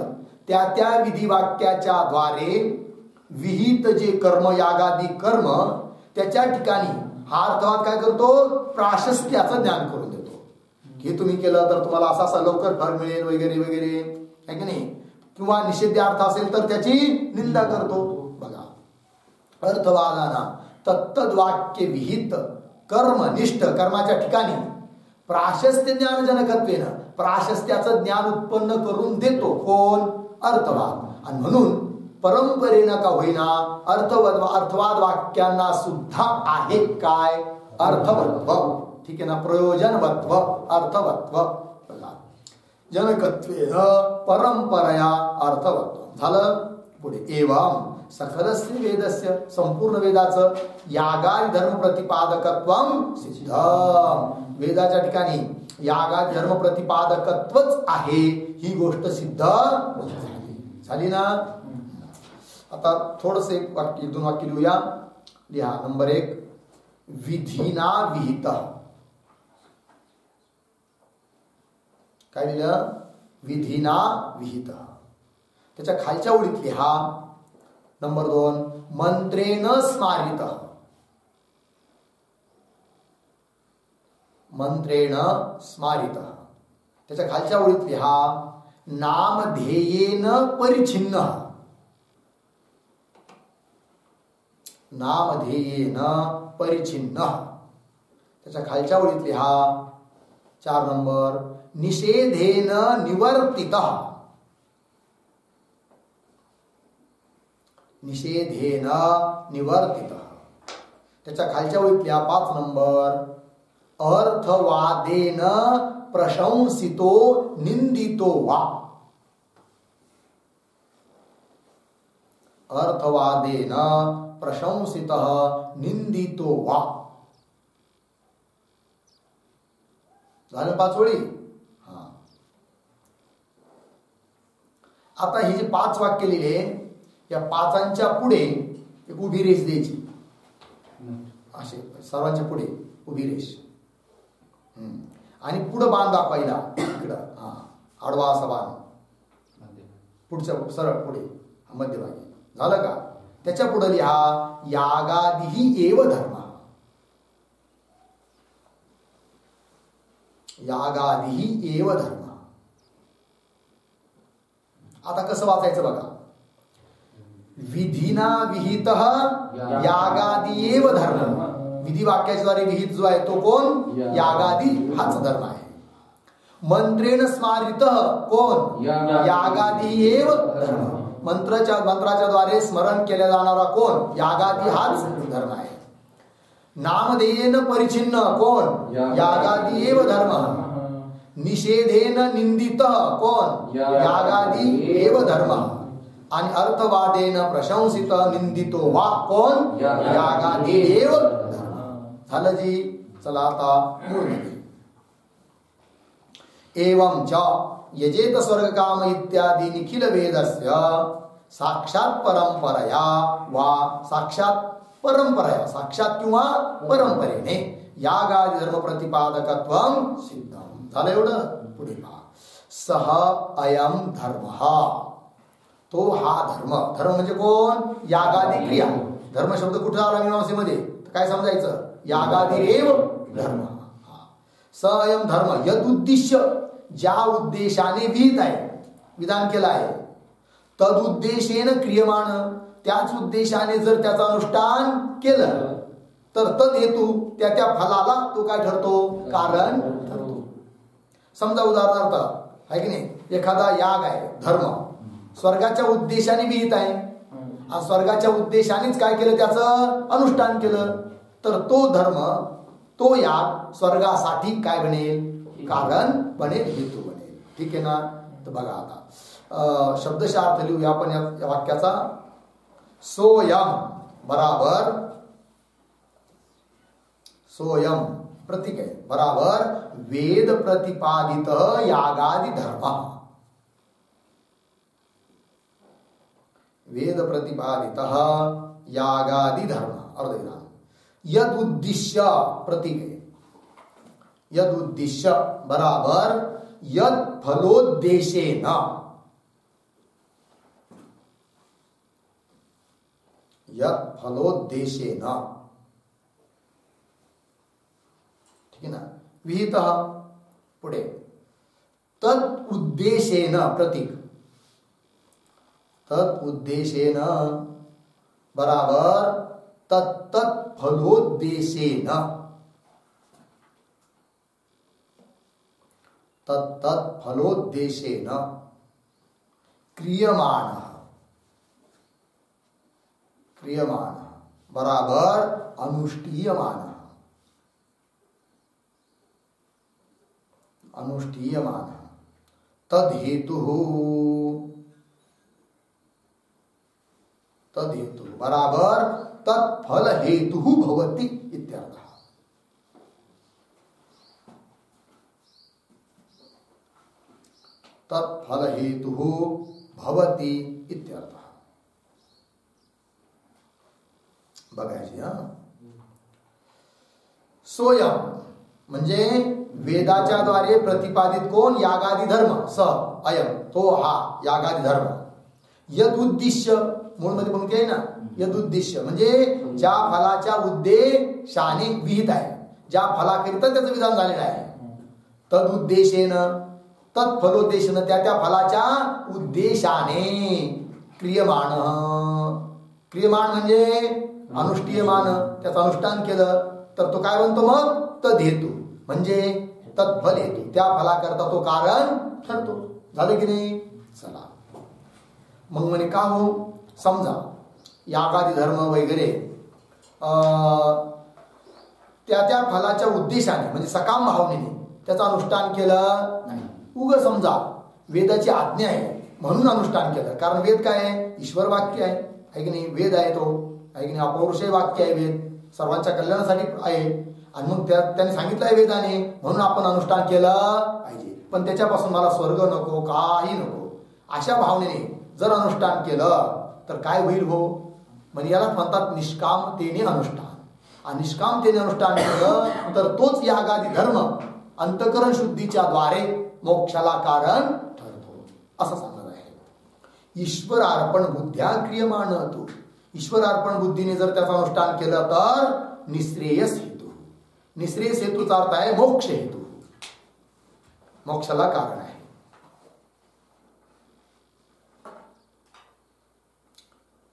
त्या विधी वाक्याच्या द्वारे विहित जे कर्म, यागादी कर्म, त्याच्या ठिकाणी हा अर्थवाद काय करतो? प्राशस्त्याचं ज्ञान करून देतो. हे तुम्ही केलं तर तुम्हाला असा लवकर फळ मिळेल वगैरे वगैरे. आहे की नाही. किंवा निषेधार्थ असेल तर त्याची निंदा करतो. बघा. अर्थवादाना तत्तद वाक्य विहित कर्मनिष्ठ. कर्माच्या ठिकाणी प्राशस्त्य ज्ञान जनकत्वेन. प्राशस्त्याचं ज्ञान उत्पन्न करून देतो. कोण? अर्थवाद. आणि म्हणून परंपरेनं का होईना अर्थवाद वाक्यांना सुद्धा आहे काय? अर्थवत्व. ठीक आहे ना. प्रयोजनवत्व, अर्थवत्व. जनकत्वेन परंपरया अर्थवत्व. झालं. पुढे एवं सकलस्य वेदस्य. संपूर्ण वेदाचं यागादी धर्म प्रतिपादकत्वम सिद्धम. वेदाच्या ठिकाणी यागादी धर्म प्रतिपादकत्वच आहे ही गोष्ट सिद्ध झाली ना. आता थोडस एक वाक्य, 2 वाक्य लिहूया. लिहा. नंबर 1 विधीना विहित. काय लिहिलं? विधीना विहित. त्याच्या खालच्या ओळीत लिहा. नंबर 2 मंत्रेन स्मारित. मंत्रेण स्मारितः. त्याच्या खालच्या ओळीत लिहा नामध्येयेन परिच्छिन्न. नामध्येयेन परिच्छिन्न. त्याच्या खालच्या ओळीत लिहा 4 नंबर निषेधेन निवर्तितः. निषेधेन निवर्तितः. त्याच्या खालच्या ओळीत लिहा 5 नंबर अर्थवादेन प्रशंसितो निंदितो वा. अर्थवादेन प्रशंसितः निंदितो वा. झालं 5 ओळी. हा, आता ही जी 5 वाक्य लिहिले या 5च्या पुढे एक उभी रेष द्यायची. असे सर्वांच्या पुढे उभी रेष आणि पुढं बाण दाखवायला इकडं. हा, आडवा असा बाण पुढच्या सरळ पुढे मध्यभागी. झालं का? त्याच्या पुढे लिहा यागादिही एव धर्म. यागादिही एव धर्म. आता कसं वाचायचं बघा. विधिना विहितः यागादी एव धर्म. विधी वाक्याच्या द्वारे विहित जो आहे तो कोण? यागादी हाच धर्म आहे. मंत्रेण स्मारितः कोण? यागादी एव धर्म. मंत्राच्या द्वारे स्मरण केल्या जाणारा कोण? यागादी हाच धर्म आहे. नामधेयेन परिच्छिन्न कोण? यागादी एव धर्म. निषेधेन निंदितः कोण? यागादी एव धर्म. आणि अर्थवादेन प्रशंसित निंदितो वा कोण? यागादी एव धर्म. झालं जी. चला आता मूळमध्ये एवं च यजेत स्वर्ग काम इत्यादी निखिल वेदस्य साक्षात परंपरया वा साक्षात परंपरया साक्षात किंवा परंपरेने यागादी धर्म प्रतिपादकत्वं सिद्धम. झालं एवढं. पुढे पहा सह अयम धर्म. तो हा धर्म. धर्म म्हणजे कोण? यागादी क्रिया. धर्म शब्द कुठे आला मीमांसेमध्ये? काय समजायचं? यागादी एव धर्म. स अयम धर्म यद उद्दिश्य ज्या उद्देशाने विहित आहे विधान केलं आहे तद उद्देशेन क्रियमाण त्याच उद्देशाने जर त्याचं अनुष्ठान केलं तर तद हेतू त्या त्या फलाला तो काय ठरतो? कारण ठरतो. समजा उदाहरणार्थ आहे की नाही एखादा याग आहे धर्म स्वर्गाच्या उद्देशाने विहित आहे आणि स्वर्गाच्या उद्देशानेच काय केलं त्याचं अनुष्ठान केलं तर तो धर्म तो याग स्वर्गासाठी काय बनेल? कारण बनेल, हेतू बनेल. ठीक आहे ना? तर बघा आता शब्दशः अर्थ लिहूया आपण या वाक्याचा. सोयम बराबर सोयम प्रतीक आहे बराबर वेद प्रतिपादित यागादि धर्म. वेद प्रतिपादित यागादि धर्म अर्धविराम. यद उद्दिश्य प्रतीक है. यद उद्दिश्य बराबर यद फलोद्देशेन. यद फलोद्देशेन. ठीक है ना? विहित पुढे तद उद्देशेन प्रतीक. तद उद्देशेन बराबर तत्त फलोद्देशेन. तत्त फलोद्देशेन क्रियमाण. क्रियमाण बराबर अनुष्ठीयमान. अनुष्ठीयमान तद हेतु. तद हेतु बराबर तत्फल हेतु भवति इत्यर्थः. तत्फल हेतु भवति इत्यर्थः. बघायची हा. सोयम म्हणजे वेदाच्या द्वारे प्रतिपादित कोण? यागादि धर्म. स अयम तो हा यागादि धर्म. यद उद्दिश्य मूळ मध्ये पंक्ती आहे ना. यद उद्दिश्य म्हणजे ज्या फलाच्या उद्देशाने विहित आहे ज्या फलाकरिता त्याचं विधान झालेलं आहे. तद उद्देशेन, तत्फलोद्देशेन, त्या फलाच्या उद्देशाने क्रियमाण. क्रियमाण म्हणजे अनुष्ठीयमान, त्याचं अनुष्ठान केलं तर तो काय म्हणतो मग तद हेतू म्हणजे तत्फल हेतू, त्या फलाकरता तो कारण ठरतो. झालं की नाही? चला मग म्हणे का हो, समजा यागादी धर्म वगैरे त्या फलाच्या उद्देशाने म्हणजे सकाम भावनेने त्याचं अनुष्ठान केलं नाही. उग समजा वेदाची आज्ञा आहे म्हणून अनुष्ठान केलं, कारण वेद काय आहे? ईश्वर वाक्य आहे की नाही? वेद आहे तो, आहे की नाही? अपौरुषेय वाक्य आहे वेद, सर्वांच्या कल्याणासाठी आहे. आणि मग त्याने सांगितलं आहे वेदाने म्हणून आपण अनुष्ठान केलं पाहिजे. पण त्याच्यापासून मला स्वर्ग नको, काही नको, अशा भावनेने जर अनुष्ठान केलं तर काय होईल हो? म्हणजे यालाच म्हणतात निष्कामतेने अनुष्ठान. आणि निष्कामतेने अनुष्ठान केलं तर तोच यागादी धर्म अंतःकरण शुद्धीच्या द्वारे मोक्षाला कारण ठरतो असं सांगत आहे. ईश्वरार्पण बुद्ध्या क्रियमाण तू, ईश्वरार्पण बुद्धीने जर त्याचं अनुष्ठान केलं तर निश्रेयस हेतू. निश्रेयस हेतूचा अर्थ आहे मोक्ष हेतू, मोक्षाला कारण आहे.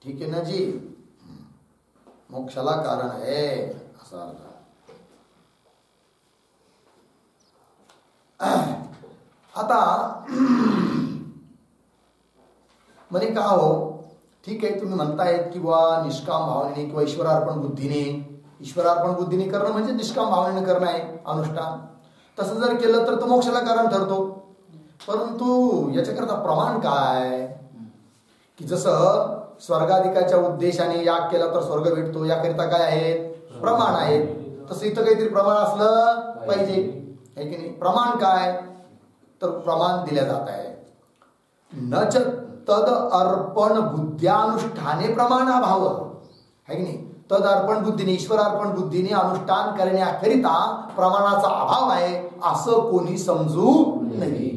ठीक आहे ना जी? मोक्षाला कारण आहे असा अर्थ. आता म्हणे का हो, ठीक आहे तुम्ही म्हणतायत की बुवा निष्काम भावनेने किंवा ईश्वरार्पण बुद्धीने, ईश्वरार्पण बुद्धीने करणं म्हणजे निष्काम भावनेने करणं आहे अनुष्ठान. तसं जर केलं तर तो मोक्षाला कारण ठरतो. परंतु याच्याकरता प्रमाण काय? की जसं स्वर्गाधिकाच्या उद्देशाने याग केला तर स्वर्ग भेटतो, याकरिता काय आहेत? प्रमाण आहेत. तसं इथं काहीतरी प्रमाण असलं पाहिजे, आहे की नाही? प्रमाण काय? तर प्रमाण दिल्या जात आहे. नच तद अर्पण बुद्ध्यानुष्ठाने प्रमाणाभाव, आहे की नाही? तद अर्पण बुद्धीने, ईश्वरार्पण बुद्धीने अनुष्ठान करण्याकरिता प्रमाणाचा अभाव आहे असं कोणी समजू नये.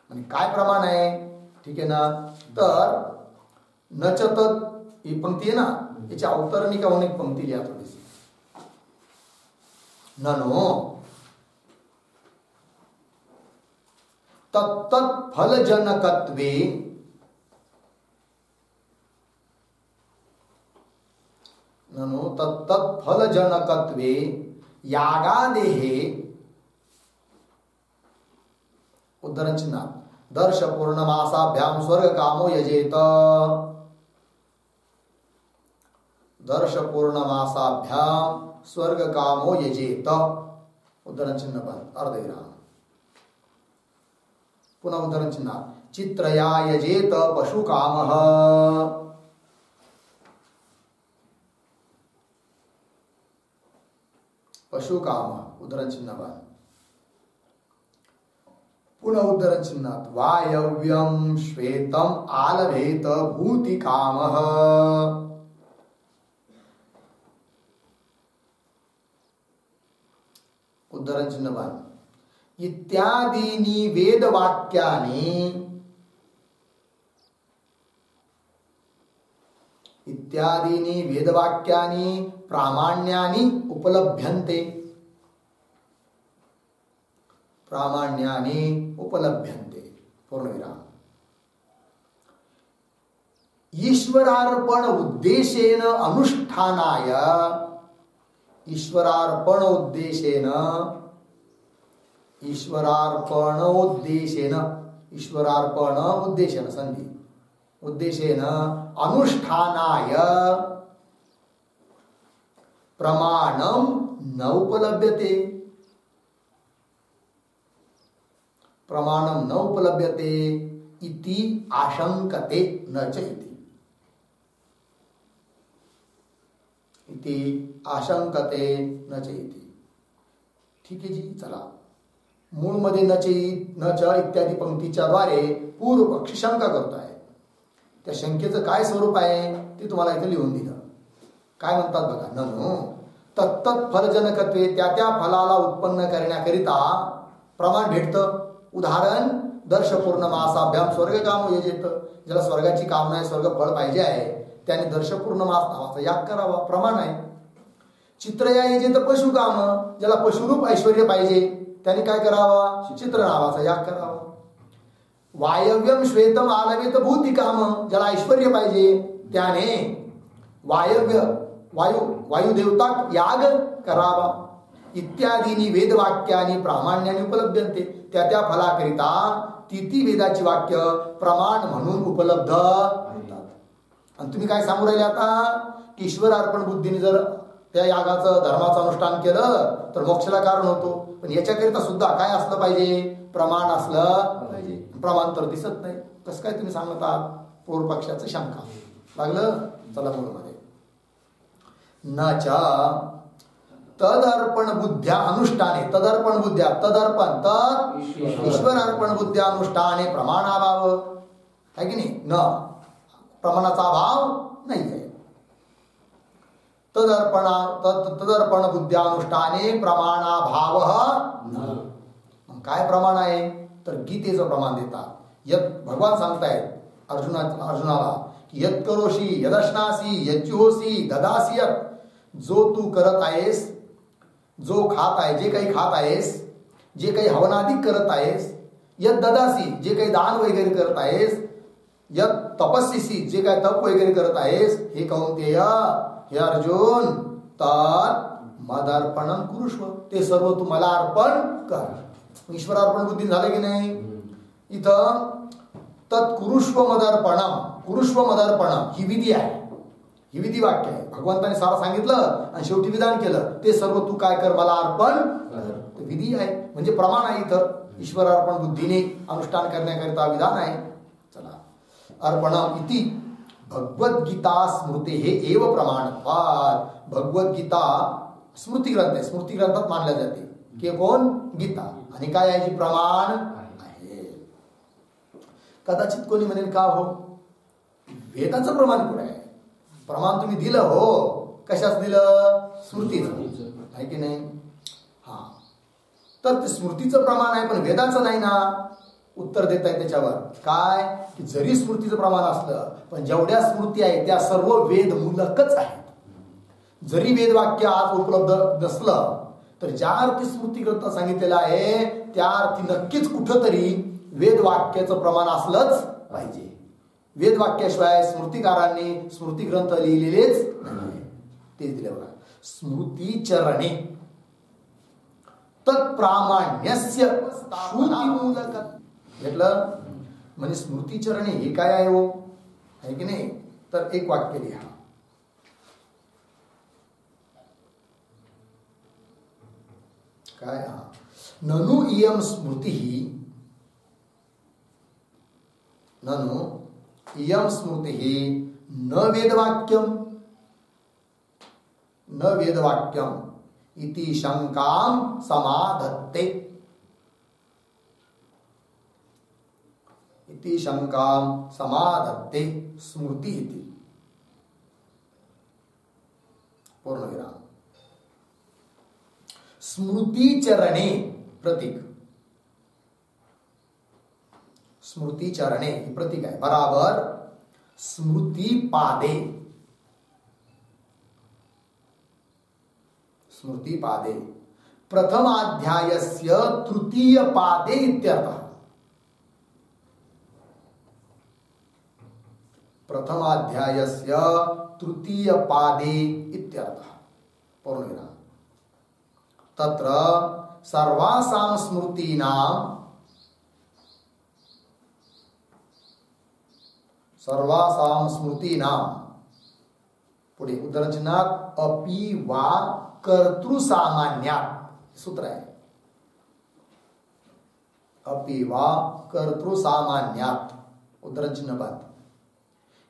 आणि काय प्रमाण आहे? ठीक आहे ना? तर नच तद, ही पंक्ती आहे ना, याची अवतरणिका म्हणून एक पंक्ती लिहा थोडीशी. ननो तत्तत् फलजनकत्वे, ननो तत्तत् फलजनकत्वे यागादेहे, उद्धरण चिन्ह, दर्श पूर्णमासाभ्याम स्वर्ग कामो यजेत. दर्श पूर्णमासाभ्याम स्वर्ग कामो यजेत, उद्धरण चिन्ह बंद, अर्धविराम. पुन्हा उद्धरण चिन्ह, चित्रया यजेत पशुकामः. पशुकाम, उद्धरण चिन्ह बंद. पुनः उद्धरण चिन्हात वायव्यम श्वेतम आलभेत भूतिकामः. उद्धरण चिन्ह बंद. इत्यादीनी वेदवाक्यानि, इत्यादीनी वेदवाक्यानि प्रामाण्यानि उपलभ्यन्ते, प्रामाण्यानि उपलभ्यन्ते, पूर्णविराम. ईश्वरार्पण उद्देशेन अनुष्ठानाय, ईश्वरार्पण उद्देशेन, ईश्वरार्पण उद्देशेन, ईश्वरार्पण उद्देशेन संधी, उद्देशेन अनुष्ठानाय प्रमाणम न उपलभ्यते, प्रमाणम न उपलभ्यते इति आशंकते न च इति आशंकते न च इति. ठीक आहे जी. चला, मूळ मध्ये न च इत्यादी पंक्तीच्या द्वारे पूर्व पक्षी शंका करतो आहे. त्या शंकेचं काय स्वरूप आहे ते तुम्हाला इथे लिहून दिलं. काय म्हणतात बघा, ननु तत्तत् फलजनकत्वे, त्या फलाला उत्पन्न करण्याकरिता प्रमाण भेटतं. उदाहरण, दर्श पूर्णमासाभ्याम स्वर्ग कामो यजेत, ज्याला स्वर्गाची कामना आहे, स्वर्ग फळ पाहिजे आहे, त्याने दर्श पूर्णमास नावाचा याग करावा, प्रमाण आहे. चित्रया येजे तर पशु काम, ज्याला पशुरूप ऐश्वर्य पाहिजे त्याने काय करावा, चित्र नावाचा याग करावा. वायव्यम श्वेतम आलवेत भूती काम, ज्याला ऐश्वर्य पाहिजे त्याने वायव्य वायुदेवता याग करावा. इत्यादीनी वेदवाक्यानी प्रामाण्याने उपलब्धते, त्या त्या फलाकरिता ती वेदाची वाक्य प्रमाण म्हणून उपलब्ध होतात. आणि तुम्ही काय सांगू राहिले आता की ईश्वर अर्पण बुद्धीने जर त्या यागाचं धर्माचं अनुष्ठान केलं तर मोक्षाला कारण होतो. पण याच्याकरिता सुद्धा काय असलं पाहिजे, प्रमाण असलं पाहिजे. प्रमाण तर दिसत नाही, कसं काय तुम्ही सांगत आहात. पूर्व पक्षाचं शंका लागलं. चला मूळमध्ये न च तदर्पण बुद्ध्या अनुष्ठाने, तदर्पण बुद्ध्या, तदर्पण तद ईश्वर अर्पण बुद्ध्या अनुष्ठाने प्रमाणाभाव आहे की नाही. न प्रमाणाचा अभाव नाही आहे. तदर्पण बुद्ध्या अनुष्ठाने प्रमाणाभाव. काय प्रमाण आहे तर गीतेचं प्रमाण देतात. यत भगवान सांगतायत अर्जुनाला की यत करोशी यदश्नासी यज्जुहोसी ददासी यत, जो तू करत आहेस, जो खात आहे, जे काही खात आहेस, जे काही हवनादिक करत आहेस, यत ददासी, जे काही दान वगैरे करत आहेस, यत तपस्सीसी, जे काही तप वगैरे करत आहेस, हे कौंतेय, हे अर्जुन, तत् मदर्पणम कुरुष्व, ते सर्व तू मला अर्पण कर. ईश्वर अर्पण बुद्धी झालं की नाही. इथं तत्कुरुष्व मदर्पणम, कुरुष्व मदर्पणम ही विधी आहे, ही विधी वाक्य आहे. भगवंताने सारं सांगितलं आणि शेवटी विधान केलं, ते सर्व तू काय कर मला अर्पण कर. विधी आहे म्हणजे प्रमाण आहे. इथं ईश्वर अर्पण बुद्धीने अनुष्ठान करण्याकरिता विधान आहे. चला, अर्पणम इति भगवद्गीता स्मृती हे एव प्रमाण. भगवद्गीता स्मृती ग्रंथ आहे, स्मृती ग्रंथात मानल्या जाते की कोण, गीता. आणि काय आहे जी प्रमाण आहे. कदाचित कोणी म्हणेल का हो वेदाचं प्रमाण कुठे आहे. प्रमाण तुम्ही दिलं हो, कशाच दिलं, स्मृतीचं आहे की नाही. हा, तर ते स्मृतीचं प्रमाण आहे पण वेदाचं नाही ना. उत्तर देत आहे त्याच्यावर काय की जरी स्मृतीचं प्रमाण असलं पण जेवढ्या स्मृती आहे त्या सर्व वेद मूलकच आहेत. जरी वेदवाक्य आज उपलब्ध नसलं तर ज्या अर्थी स्मृती ग्रंथ सांगितलेला आहे त्या अर्थी नक्कीच कुठंतरी वेदवाक्याचं प्रमाण असलंच पाहिजे. वेदवाक्याशिवाय स्मृतिकारांनी स्मृती ग्रंथ लिहिलेलेच नाही. ते दिले बघा, स्मृतीचरणे तत्प्रामाण्यस्य श्रुतिमूलक घेतलं म्हणजे स्मृतीचरणे हे काय आहे हो, आहे की नाही. तर एक वाक्य लिहा, काय, ननु इयं स्मृती, ननु इयं स्मृती न वेदवाक्यम, न वेदवाक्यम इति शंकां समाधत्ते, इति शंकां समाधत्ते स्मृति इति पूर्णविराम. स्मृतिचरणे प्रतीक, स्मृतिचरणे प्रतीक आहे बराबर स्मृतिपादे, स्मृतिपादे प्रथमाध्यायस्य तृतीय पादे इत्यर्थः. प्रथमाध्यायस्य तृतीय पादे इत्यर्थः पूर्णविराम. तत्र सर्वासां स्मृतीनां, सर्वासां स्मृतीनां पुढे उदाहरणचिन्हात अपि वा कर्तृसामान्यात् सूत्र आहे. अपि वा कर्तृसामान्यात् उदाहरणचिन्ह बाद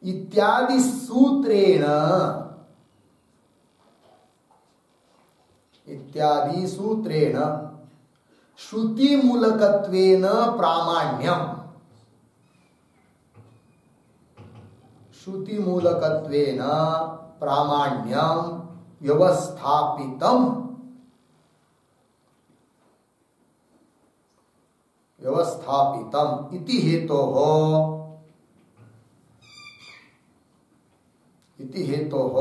इत्यादि सूत्रेण, इत्यादि सूत्रेण श्रुतिमूलकत्वेन प्रामाण्यम, श्रुतिमूलकत्वेन प्रामाण्यम व्यवस्थापितम, व्यवस्थापितम इति हेतोः, इति हेतोः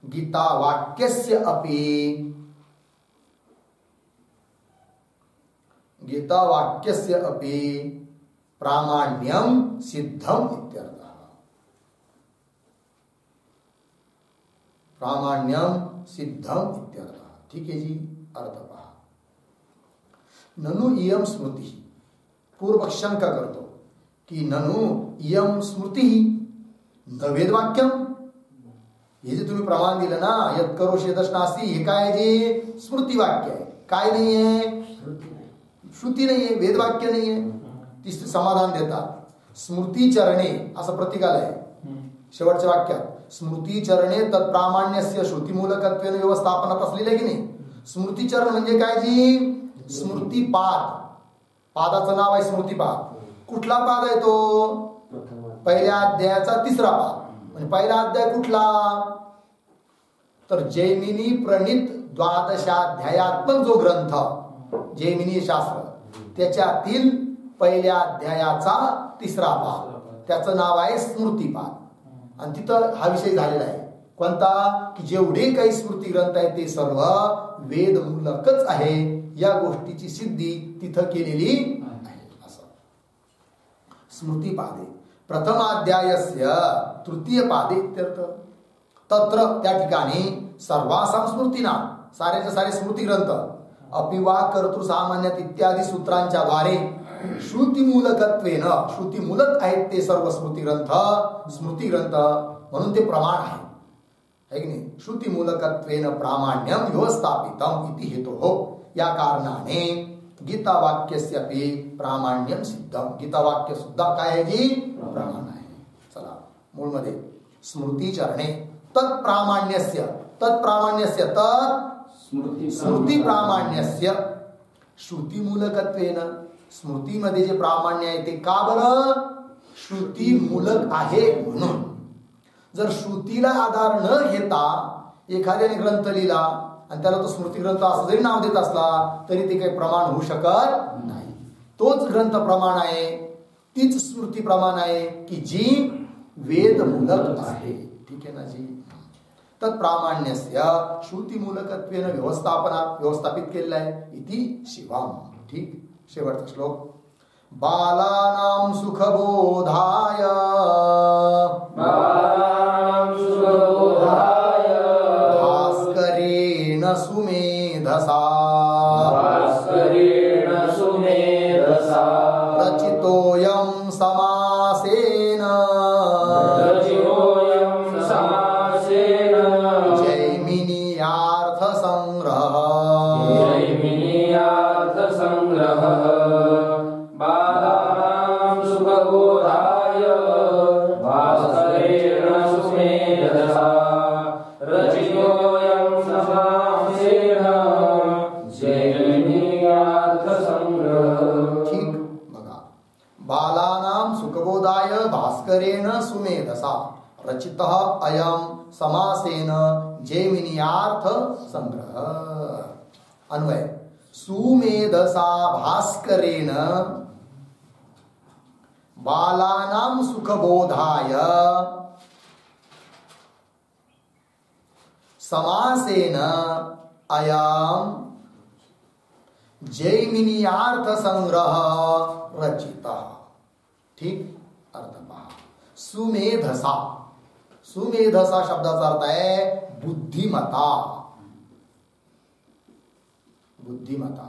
गीता वाक्यस्य अपि गीता वाक्यस्य अपि प्रामाण्यम सिद्धम इत्यर्थः। प्रामाण्यम सिद्धम इत्यर्थः। ठीक है जी, अर्थ पहा। ननु इयम स्मृति, पूर्व पक्ष शंका करतो की ननु इयम स्मृती न वेदवाक्यम, हे जे तुम्ही प्रमाण दिलं ना यत करोषि यदश्नासी, हे काय जे स्मृती वाक्य आहे, काय नाही आहे, श्रुती नाही आहे, वेदवाक्य नाही आहे. तिसरे समाधान देतात स्मृती चरणे असं प्रतीकाला आहे शेवटच्या वाक्यात, स्मृती चरणे तत्प्रामाण्यस्य श्रुतीमूलकत्वेन व्यवस्थापनात असलेले की नाही. स्मृती चरण म्हणजे काय जी, स्मृतीपाद, पादाचं नाव आहे स्मृतीपाद. कुठला पाद आहे तो, पहिल्या अध्यायाचा तिसरा पाद. म्हणजे पहिला अध्याय कुठला, तर जैमिनी प्रणित द्वादशाध्यायात्मक जो ग्रंथ जैमिनी शास्त्र, त्याच्यातील पहिल्या अध्यायाचा तिसरा पाद, त्याचं नाव आहे स्मृतीपाद. आणि तिथं हा विषय झालेला आहे कोणता, की जेवढे काही स्मृती ग्रंथ आहेत ते सर्व वेदमूलकच आहे, या गोष्टीची सिद्धी तिथं केलेली आहे. असं स्मृतीपादे प्रथमाध्यायस्य तृतीय पादे इत्यर्थ. तत्र त्या ठिकाणी सर्वासां स्मृतीना, सारेचे सारे स्मृती ग्रंथ अपिवा कर्तृसामान्यात इत्यादी सूत्रांच्या द्वारे श्रुतीमूलकत्वेन, श्रुतीमूलक आहेत ते सर्व स्मृती ग्रंथ म्हणून ते प्रमाण आहे की नाही. श्रुतीमूलकत्वेन प्रामाण्यम व्यवस्थापितम इति हेतोः, या कारणाने गीता वाक्यस्यपि प्रामाण्यम सिद्धम, गीता वाक्य सुद्धा काय आहे जी, प्रमाण आहे. चला मूळमध्ये स्मृती चरणे तत्प्रामाण्यस्य, तत्प्रामाण्यस्य तत् स्मृती प्रामाण्यस्य श्रुतीमूलकत्वेन, स्मृतीमध्ये जे प्रामाण्य आहे ते का बरं, श्रुतीमूलक आहे म्हणून. जर श्रुतीला आधार न घेता एखाद्याने ग्रंथ लिहिला आणि त्याला तो स्मृती ग्रंथ असं जरी नाव देत असला तरी ते काही प्रमाण होऊ शकत नाही. तोच ग्रंथ प्रमाण आहे, तीच स्मृती प्रमाण आहे की जी वेदमूलक आहे. ठीक आहे ना जी. तत्प्रामाण्यस्य श्रुतीमूलकत्वेन व्यवस्थापित केलेलं आहे इति शिवम. ठीक, शेवटचा श्लोक. बालानां सुखबोधाय भास्करेण सुमेधसा रचितोऽयं समासेन भास्करेण सुमेधसा रचितः अयम समासेन जैमिनीयार्थ संग्रह. अन्वय. सुमेधसा भास्करेण बालानां सुखबोधाय समासेन अयम जैमिनीयार्थ संग्रह रचितः. ठीक, अर्थ पहा. सुमेधसा, सुमेधसा शब्दाचा अर्थ आहे बुद्धिमता. बुद्धिमता.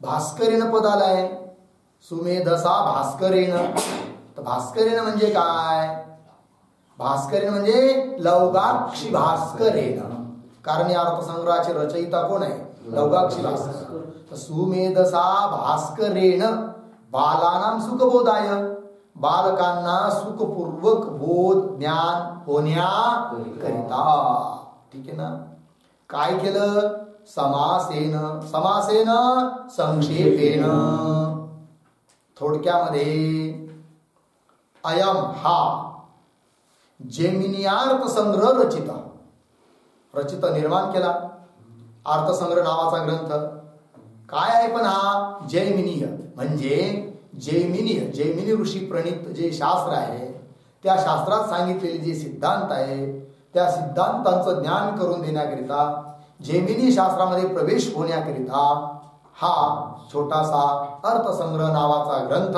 भास्करेण पद आलाय, सुमेधसा भास्करेण. तर भास्करेण म्हणजे काय, भास्करेण म्हणजे लौगाक्षी भास्करेण, कारण या अर्थसंग्रहाचे रचयिता कोण आहे, लौगाक्षी भास्कर. तर सुमेधसा भास्करेण बालानां सुखबोधाय, बालकांना सुखपूर्वक बोध ज्ञान होण्याकरिता. ठीक आहे ना. काय केलं, समासेन, समासेन संक्षेपेन, थोडक्यामध्ये अयम हा जैमिनीयार्थ संग्रह रचित, रचित निर्माण केला, अर्थसंग्रह नावाचा ग्रंथ. काय आहे पण हा जैमिनीय, म्हणजे जैमिनी ऋषी प्रणित जे शास्त्र आहे त्या शास्त्रात सांगितलेले जे सिद्धांत आहे त्या सिद्धांतांचं ज्ञान करून देण्याकरिता जैमिनी शास्त्रामध्ये प्रवेश होण्याकरिता हा छोटासा अर्थसंग्रह नावाचा ग्रंथ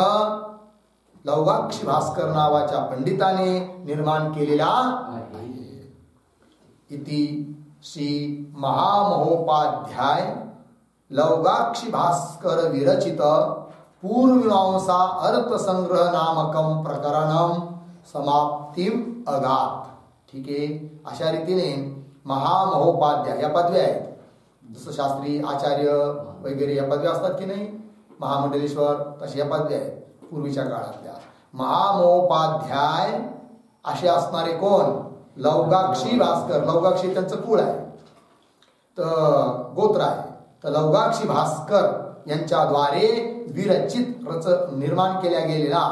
लौगाक्षी भास्कर नावाच्या पंडिताने निर्माण केलेला आहे. इति श्री महामहोपाध्याय लौगाक्षी भास्कर विरचित पूर्वमीमांसा अर्थसंग्रह नामकम प्रकरणम समाप्तिम अगात. ठीक आहे. अशा रीतीने महामहोपाध्याय या पदव्या आहेत. जसं शास्त्री आचार्य वगैरे या पदव्या असतात की नाही, महामंडलेश्वर, तशा या पदव्या आहेत पूर्वीच्या काळातल्या. महामहोपाध्याय असे असणारे कोण? लौगाक्षी भास्कर. लौगाक्षी त्यांचं कुळ आहे, तर गोत्र आहे. तर लौगाक्षी भास्कर यांच्याद्वारे विरचित निर्माण केल्या गेलेला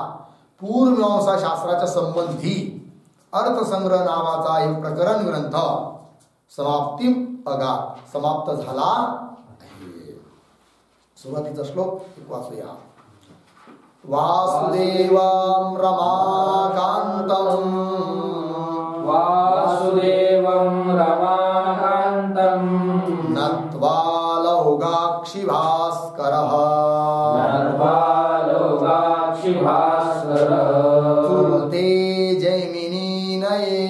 पूर्वमीमांसा शास्त्राच्या संबंधी अर्थसंग्रह नावाचा एक प्रकरण ग्रंथ समाप्ती अगात समाप्त झाला आहे. सुरुवातीचा श्लोक वाचूया. वासुदेवं रमाकांतं नत्वा लौगाक्षी भास्करः कुरुते जैमिनीनये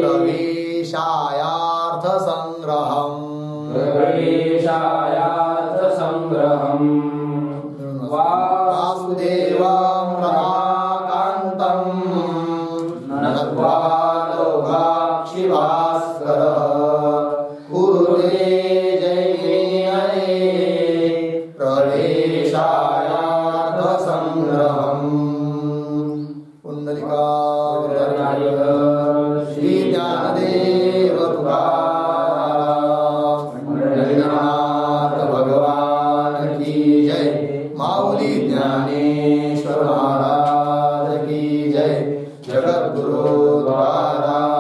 प्रवेशायार्थसंग्रहम् वासुदेवं रमाकान्तं नत्वा लौगाक्षी भास्करः कुरुते जैमिनीनये प्रवेशायार्थसंग्रहम्. पुंडलिका श्री ज्ञानदेव भगवान की जय. माऊली ज्ञानेश्वर महाराज की जय. जगद्गुरु तुकाराम